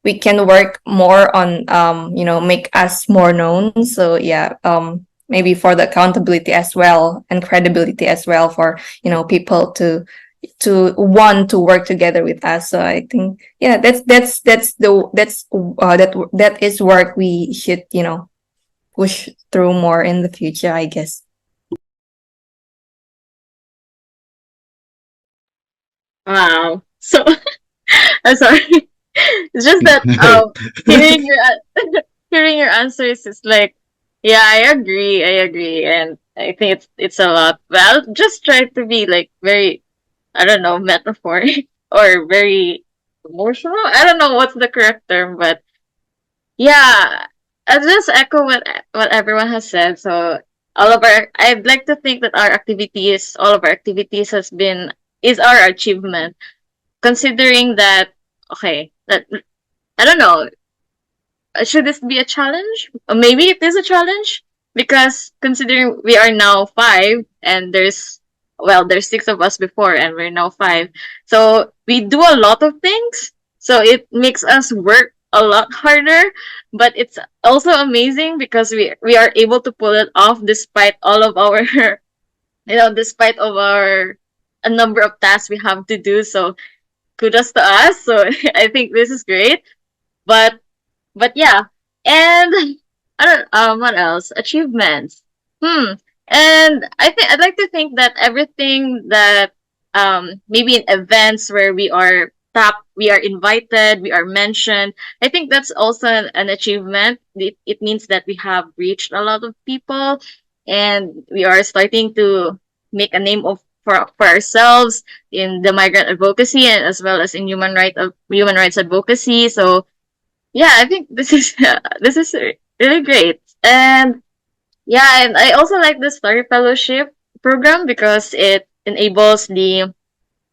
we can work more on make us more known. So yeah, maybe for the accountability as well and credibility as well for people to want to work together with us. So I think that is work we should push through more in the future, I guess. Wow. So I'm sorry. It's just that hearing your hearing your answers is like, yeah, I agree, and I think it's a lot. But I'll just try to be like very, I don't know, metaphoric or very emotional. I don't know what's the correct term, but yeah, I'll just echo what everyone has said. So I'd like to think that all of our activities is our achievement, considering that, okay, that I don't know, should this be a challenge? Maybe it is a challenge because considering we are now five and there's six of us before and we're now five, so we do a lot of things. So it makes us work a lot harder, but it's also amazing because we are able to pull it off despite all of our despite of our a number of tasks we have to do. So kudos to us. So I think this is great. But yeah, and I don't what else? Achievements. Hmm. And I'd like to think that everything that maybe in events where we are invited, we are mentioned. I think that's also an achievement. It means that we have reached a lot of people, and we are starting to make a name for ourselves in the migrant advocacy and as well as in human rights advocacy. So yeah, I think this is this is really great. And yeah, and I also like the Story Fellowship program because it enables the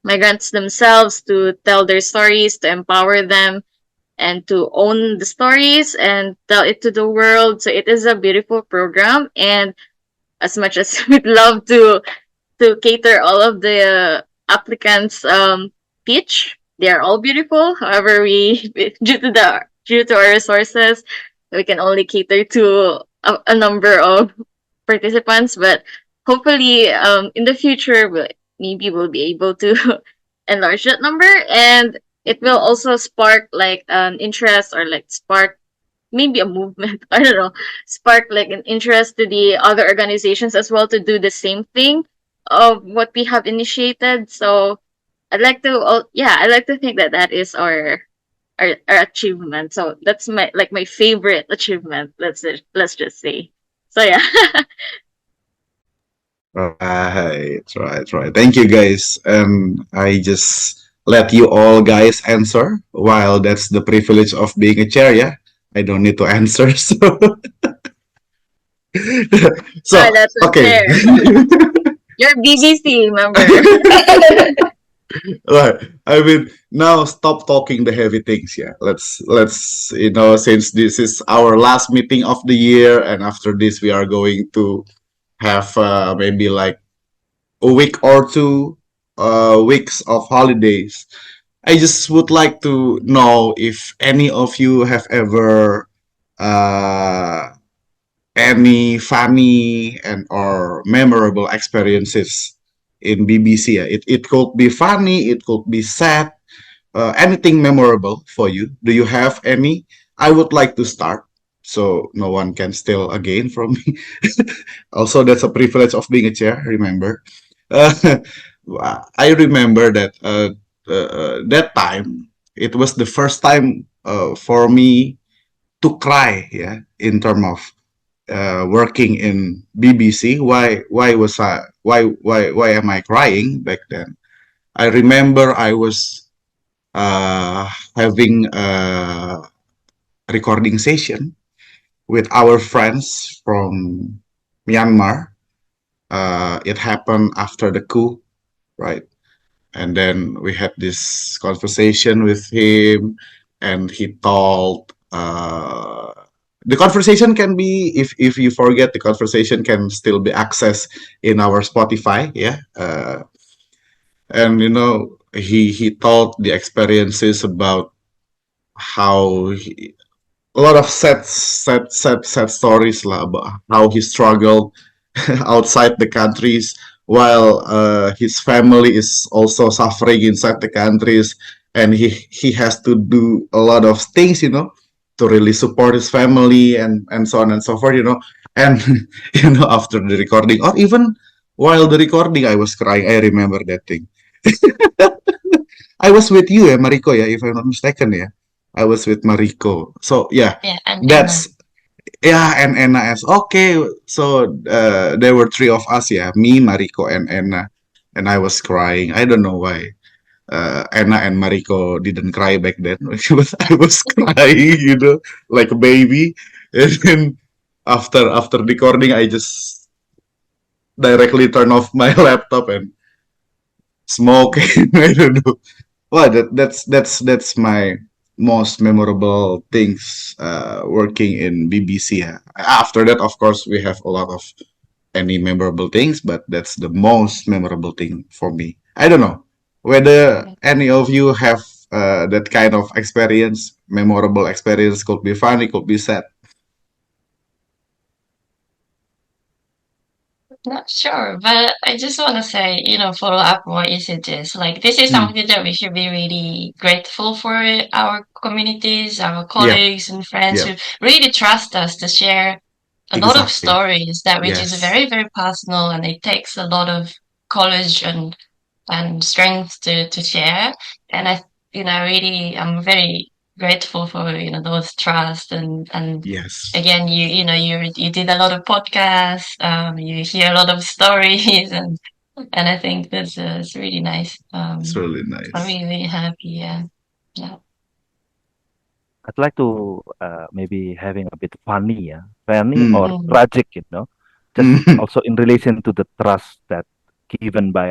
migrants themselves to tell their stories, to empower them, and to own the stories and tell it to the world. So it is a beautiful program, and as much as we'd love to cater all of the applicants' pitch. They are all beautiful. However, we due to our resources, we can only cater to a number of participants. But hopefully, in the future, maybe we'll be able to enlarge that number, and it will also spark like an interest or like spark maybe a movement. I don't know, spark like an interest to the other organizations as well to do the same thing of what we have initiated. So I'd like to think that that is our achievement. So that's my favorite achievement. Let's just say. So yeah. Right. Thank you, guys. And I just let you all guys answer. While that's the privilege of being a chair, yeah. I don't need to answer. So, Ah, so that's okay. unfair. You're BBC member. Right. I mean, now stop talking the heavy things. Yeah. Let's since this is our last meeting of the year, and after this we are going to have maybe like a week or two weeks of holidays. I just would like to know if any of you have ever uh, any funny and or memorable experiences in BBC. It could be funny, it could be sad, anything memorable for you. Do you have any? I would like to start so no one can steal again from me. Also, that's a privilege of being a chair, remember. Uh, I remember that that time, it was the first time for me to cry, yeah, in terms of working in BBC. Why am I crying back then? I remember I was having a recording session with our friends from Myanmar. It happened after the coup, right? And then we had this conversation with him, and he told the conversation can be if you forget the conversation can still be accessed in our Spotify, yeah. And he told the experiences about how a lot of sad stories lah, about how he struggled outside the countries while his family is also suffering inside the countries, and he has to do a lot of things, to really support his family and so on and so forth. And after the recording, or even while the recording, I was crying. I remember that thing. I was with you, Mariko, yeah, if I'm not mistaken, yeah. I was with Mariko. So yeah, Yeah, and Anna. that's yeah, and Anna as okay. So there were three of us, yeah, me, Mariko, and Anna, and I was crying. I don't know why. Anna and Mariko didn't cry back then, but I was crying, like a baby. And then after recording, I just directly turn off my laptop and smoke. I don't know. Well, that's my most memorable things working in BBC. After that, of course, we have a lot of any memorable things, but that's the most memorable thing for me. I don't know whether any of you have that kind of experience, memorable experience. Could be funny, could be sad. Not sure, but I just want to say, follow up what you suggest. Like, this is Mm, something that we should be really grateful for our communities, our yeah, colleagues and friends yeah, who really trust us to share a lot of exactly. stories that which is Yes, very, very personal, and it takes a lot of courage and strength to share. And really, I'm very grateful for, those trust and yes, again, you did a lot of podcasts, you hear a lot of stories and I think this is really nice. it's really I'm nice. really happy. Yeah. Yeah. I'd like to maybe having a bit funny, yeah, funny Mm, or Mm. tragic, just mm. also in relation to the trust that given by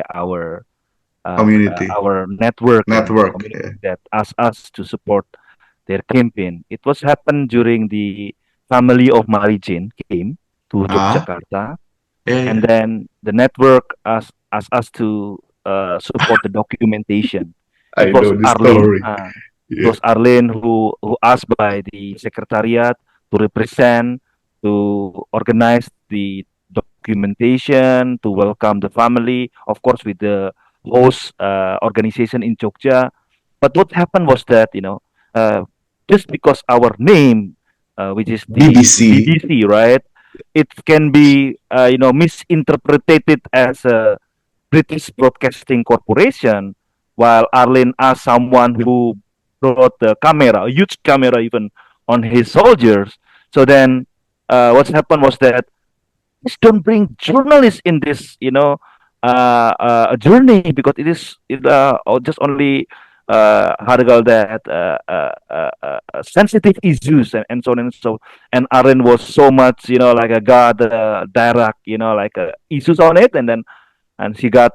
Community our network, yeah, the network. community Yeah. that asked us to support their campaign. It was happened during the family of Mary Jane came to Ah, Yogyakarta, yeah, and yeah. then the network asked us to support the documentation. It I was know the Arlene. story. It Yeah. was Arlene who asked by the secretariat to represent, to organize the documentation, to welcome the family, of course, with the host organization in Jogja. But what happened was that, uh, just because our name, which is the BBC. BBC, right? It can be, misinterpreted as a British Broadcasting Corporation, while Arlen asked someone who brought the camera, a huge camera even on his soldiers. So then, what happened was that just don't bring journalists in this, journey because it just only how to call that sensitive issues and so on and so. And Aaron was so much, like a god direct, like issues on it, and she got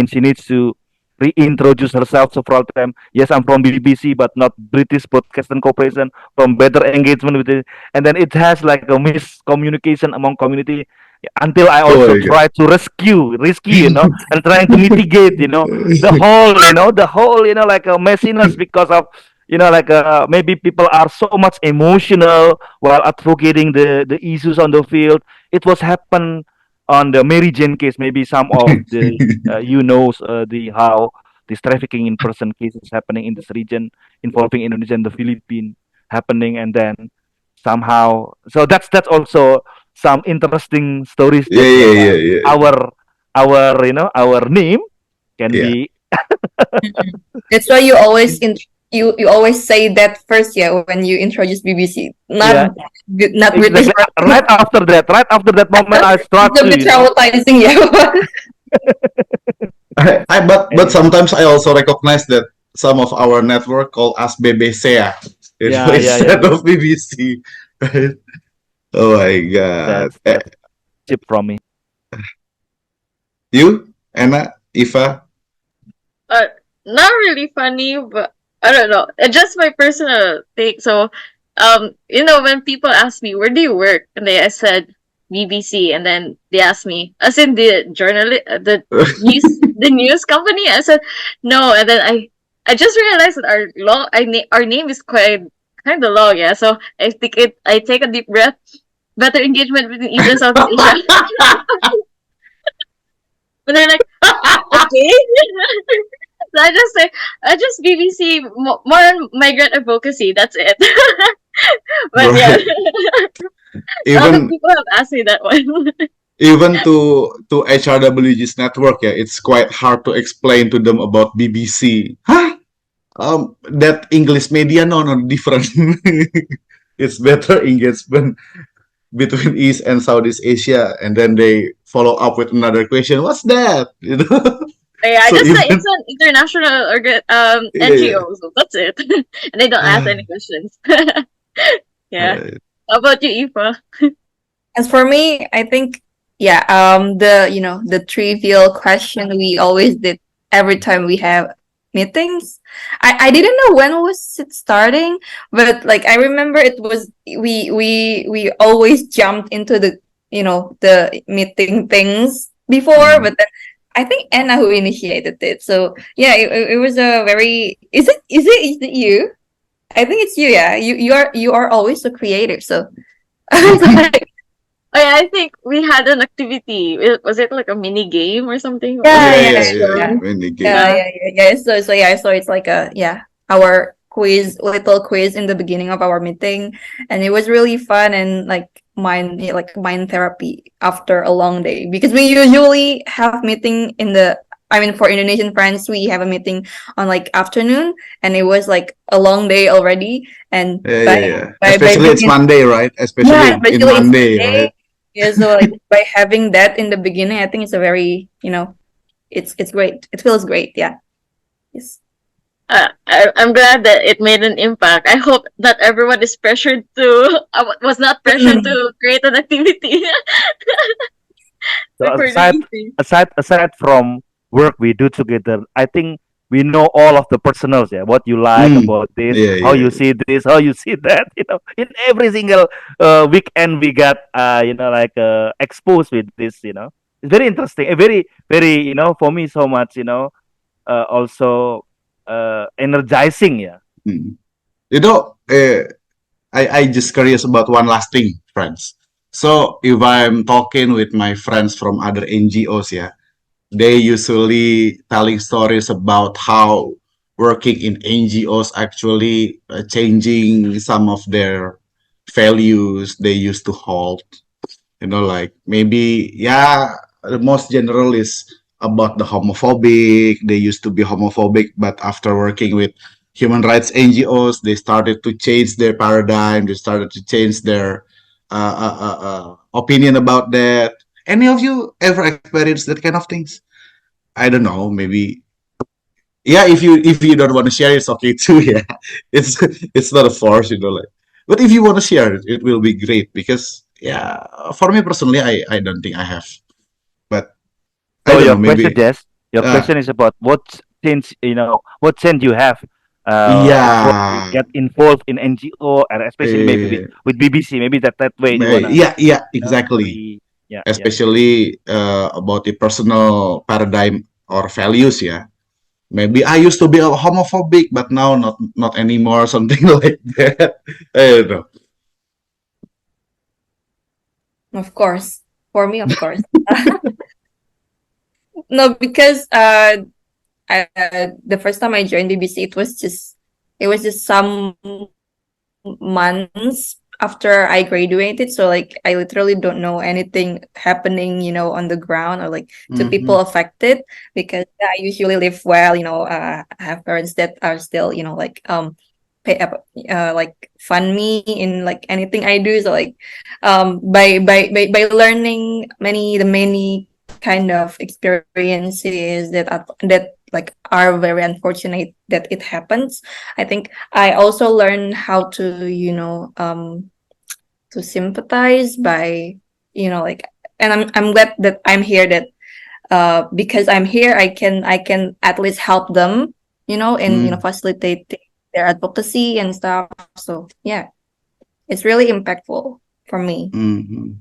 she needs to reintroduce herself several times. Yes, I'm from BBC, but not British Broadcasting Corporation. From better engagement with it, and then it has like a miscommunication among community until I Oh also my god. try to rescue, and trying to mitigate, the whole, like a messiness because of, like maybe people are so much emotional while advocating the issues on the field. It was happen on the Mary Jane case. Maybe some of the the how this trafficking in person cases happening in this region involving Indonesia and the Philippines happening, and then somehow, so that's also some interesting stories Yeah, that yeah, whereby yeah, yeah, yeah. our name can Yeah. be Mhm. That's why you always say that first, yeah, when you introduce BBC. yeah, Not British. exactly, right after that moment I start It's a to, bit traumatizing, yeah. But yeah, sometimes I also recognize that some of our network call us BEBESEA, yeah, yeah, yeah, instead of BBC. Right? Oh my god. that's chip from me. You, Anna, Iva? Uh, Not really funny, but I don't know. It's just my personal take. So, when people ask me where do you work, and I said BBC, and then they asked me, as in the news company. I said no, and then I just realized that our name is quite kind of long, yeah. So I take a deep breath. Better engagement between East and Southeast Asia, and they're like, okay. So I just BBC more migrant advocacy. That's it. But yeah, Right. a lot of Even people have asked me that one. even to HRWG's network, yeah, it's quite hard to explain to them about BBC. Huh? That English media, no, no, different. It's better engagement between East and Southeast Asia, and then they follow up with another question. What's that? You know. Yeah, I So just say even it's an international yeah, NGO, so that's it. And they don't ask yeah. any questions. Yeah. Right. How about you, Eva? As for me, I think yeah, the trivial question we always did every time we have meetings. I didn't know when was it starting, but like I remember it was we always jumped into the meeting things before, Mm. but then I think Anna who initiated it. So yeah, it was a very is it you? I think it's you, yeah. You are always the creator, so I was like, Oh, yeah, I think we had an activity. Was it like a mini game or something? What was yeah, it? Yeah, yeah, yeah, yeah, yeah. yeah, Question? When the yeah, game. Yeah. yeah, yeah, yeah. So it's like our little quiz in the beginning of our meeting, and it was really fun and like mind therapy after a long day because we usually have meeting I mean, for Indonesian friends, we have a meeting on like afternoon, and it was like a long day already. And Yeah, by yeah, yeah. by Especially it's begin Monday, right? Especially yeah, in especially it's Monday, right? Monday. Yeah, so like by having that in the beginning, I think it's a very it's great. It feels great. Yeah. Yes. I'm glad that it made an impact. I hope that everyone is pressured to was not pressured to create an activity So before the aside meeting. aside from work we do together, I think we know all of the personals. Yeah, what you like Mm. about this, Yeah, how yeah, you yeah. see this, how you see that. In every single weekend we got like exposed with this. It's very interesting. Very very for me so much. Also energizing. Yeah. Mm. You know, I just curious about one last thing, friends. So if I'm talking with my friends from other NGOs, yeah, they usually telling stories about how working in NGOs actually changing some of their values they used to hold. Like maybe, yeah, the most general is about the homophobic. They used to be homophobic, but after working with human rights NGOs, they started to change their paradigm. They started to change their opinion about that. Any of you ever experienced that kind of things? I don't know. Maybe, yeah. If you don't want to share, it's okay too. Yeah, it's not a force, like. But if you want to share, it will be great because, yeah, for me personally, I don't think I have. But I So don't your know. question, Maybe, Jess, your uh, question is about what change you have before you yeah, get involved in NGO and especially maybe with uh, BBC. Maybe that way you wanna, yeah, yeah, exactly. very yeah. Especially about the personal paradigm or values. Yeah, maybe I used to be a homophobic, but now not anymore. Something like that. I don't know. Of course. For me, of course. No, because the first time I joined BBC, it was just some months after I graduated. So like I literally don't know anything happening, on the ground or like to Mm-hmm. people affected because I usually live well, I have parents that are still, pay up like fund me in like anything I do. So like by learning many kind of experiences that like are very unfortunate that it happens. I think I also learn how to sympathize by like, and I'm glad that I'm here, that because I'm here I can at least help them, in Mm-hmm. facilitating their advocacy and stuff. So yeah, it's really impactful for me. Mm-hmm.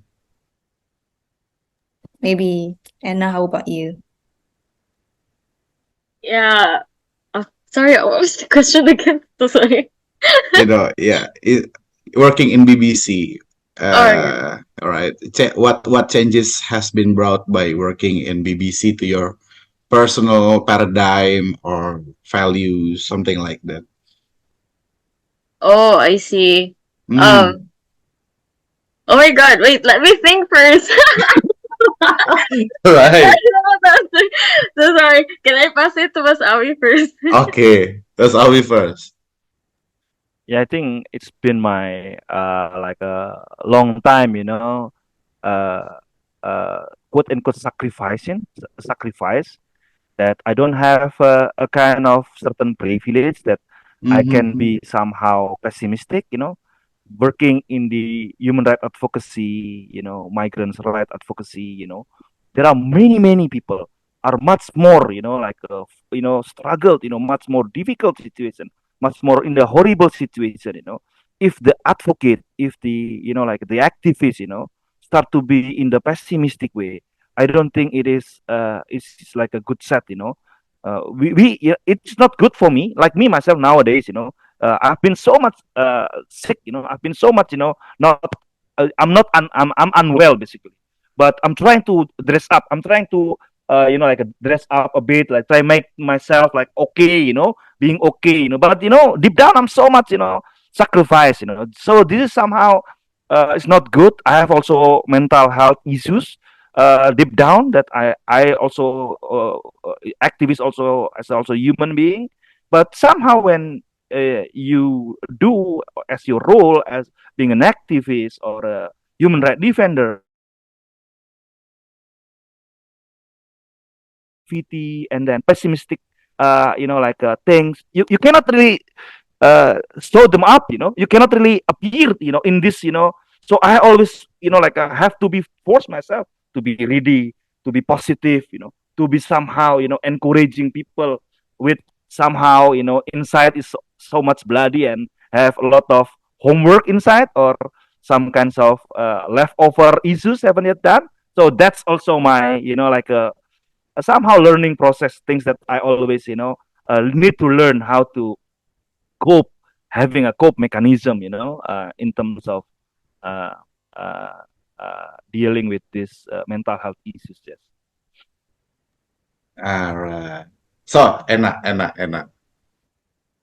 Maybe. Anna, how about you? Yeah. Sorry, what was the question again? So sorry. Yeah, working in BBC. Oh yeah. All right. What changes has been brought by working in BBC to your personal paradigm or values, something like that. Oh, I see. Mm. Um, oh my God, wait, let me think first. Right. So sorry. Can I pass it to Mas Awi first? Okay. That's how we first. Yeah, I think it's been my like a long time, uh, quote unquote sacrifice that I don't have a kind of certain privilege that I can Mm-hmm. be somehow pessimistic, working in the human right advocacy, migrants right advocacy, there are many people are much more, like struggled, much more difficult situation, much more in the horrible situation, if the advocate, if the like the activists, start to be in the pessimistic way, I don't think it's like a good set, yeah, it's not good for me, like me myself nowadays, I've been so much sick, I've been so much, not I'm not I'm unwell basically, but I'm trying to dress up, I'm trying to like dress up a bit, like try make myself like okay, being okay, but deep down I'm so much, sacrifice, so this is somehow it's not good. I have also mental health issues deep down that I also activist also as also human being, but somehow when you do as your role as being an activist or a human right defender, negativity and then pessimistic things, you cannot really show them up, you cannot really appear, in this, so I always, like have to be force myself to be ready, to be positive, to be somehow, encouraging people with somehow, inside is so much bloody and have a lot of homework inside or some kinds of leftover issues haven't yet done. So that's also my, like a somehow learning process, things that I always, need to learn how to cope, having a cope mechanism, in terms of uh, uh, dealing with this mental health issues. Yes. All right. So, Anna,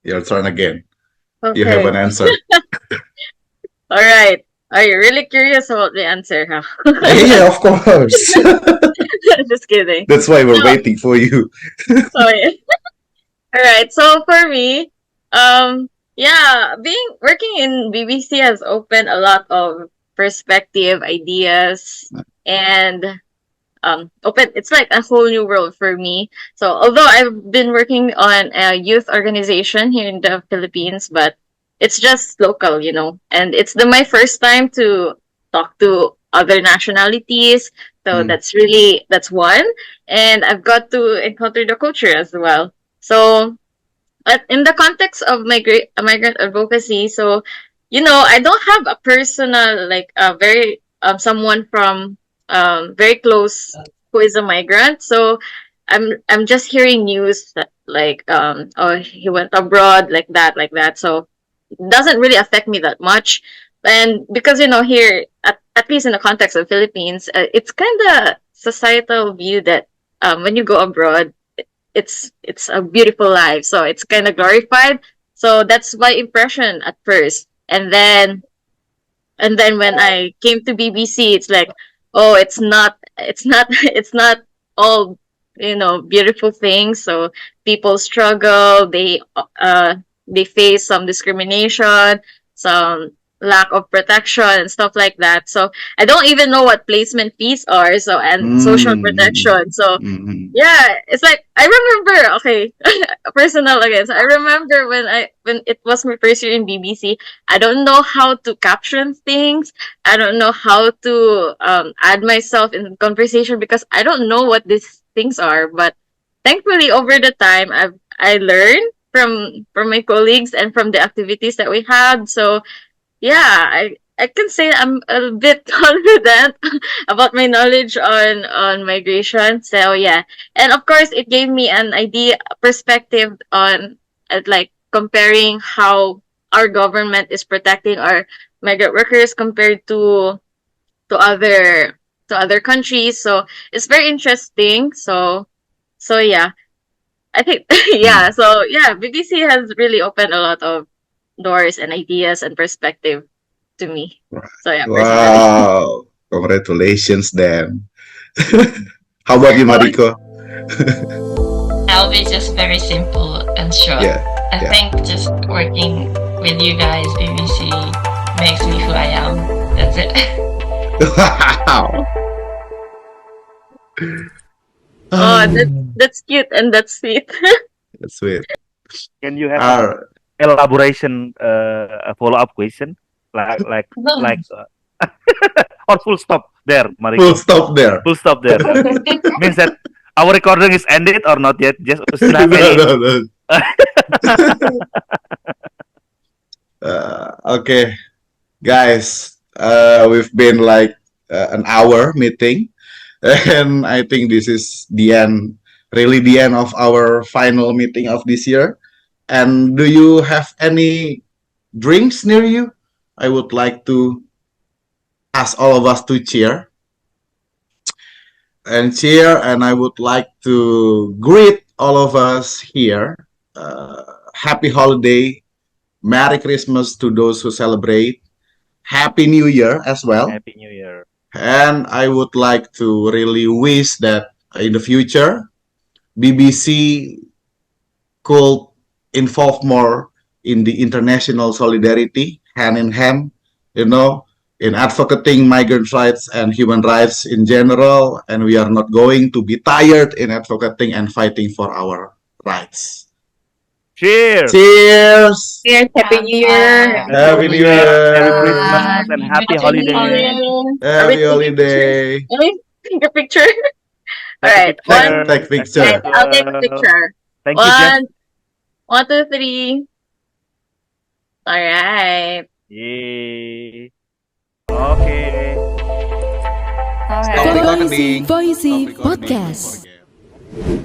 your turn again. You have Okay. an answer. All right. Are you really curious about the answer, huh? Yeah, of course. Just kidding. That's why we're So, waiting for you. yeah. All right. So for me, yeah, being working in BBC has opened a lot of perspective, ideas, and open. It's like a whole new world for me. So although I've been working on a youth organization here in the Philippines, but it's just local, and it's my first time to talk to other nationalities. So Mm. that's one, and I've got to encounter the culture as well. So but in the context of migrant advocacy, so I don't have a personal like very someone from very close who is a migrant. So I'm just hearing news that like oh he went abroad like that. So it doesn't really affect me that much. And because here at least in the context of Philippines, it's kind of societal view that when you go abroad it's a beautiful life, so it's kind of glorified. So that's my impression at first, and then when I came to BBC, it's like, oh, it's not it's not all beautiful things. So people struggle, they face some discrimination, some lack of protection and stuff like that. So I don't even know what placement fees are, so and social Mm. protection. So Mm. yeah, it's like I remember. Okay, personal again. So I remember when it was my first year in BBC. I don't know how to caption things. I don't know how to add myself in conversation because I don't know what these things are. But thankfully, over the time, I learned from my colleagues and from the activities that we had. So yeah, I can say I'm a bit confident about my knowledge on migration. So yeah, and of course, it gave me an idea, perspective on at like comparing how our government is protecting our migrant workers compared to other countries. So it's very interesting. So So yeah, I think yeah. So yeah, BBC has really opened a lot of doors and ideas and perspective to me. So yeah, personally. Wow. Congratulations, then. How about you, Mariko? I'll be just very simple and short. Yeah. I Yeah. think just working with you guys, BBC, makes me who I am. That's it. Wow. Oh, that's cute and that's sweet. That's sweet. Can you have All elaboration, a follow-up question, like or full stop there, full Mariko? stop there. Full stop there. Means that our recording is ended or not yet? Just still have No, any? no, no. Okay, guys, we've been like an hour meeting, and I think this is the end, really the end of our final meeting of this year. And do you have any drinks near you? I would like to ask all of us to cheer, and I would like to greet all of us here. Happy holiday, Merry Christmas to those who celebrate, Happy New Year as well. Happy New Year. And I would like to really wish that in the future, BBC could involve more in the international solidarity, hand in hand, you know, in advocating migrant rights and human rights in general. And we are not going to be tired in advocating and fighting for our rights. Cheers. Cheers! Cheers, Happy New Year. Happy New Year! Merry Christmas and happy Happy New holiday. Year. Happy holiday! Let me take a picture. All Take a right, picture. Take picture. Right, I'll take a picture. Thank you, Jess. 1, 2, 3. All right. Yay. Okay. All Stop right. recording. Voicy Stop recording. Podcast. Don't forget.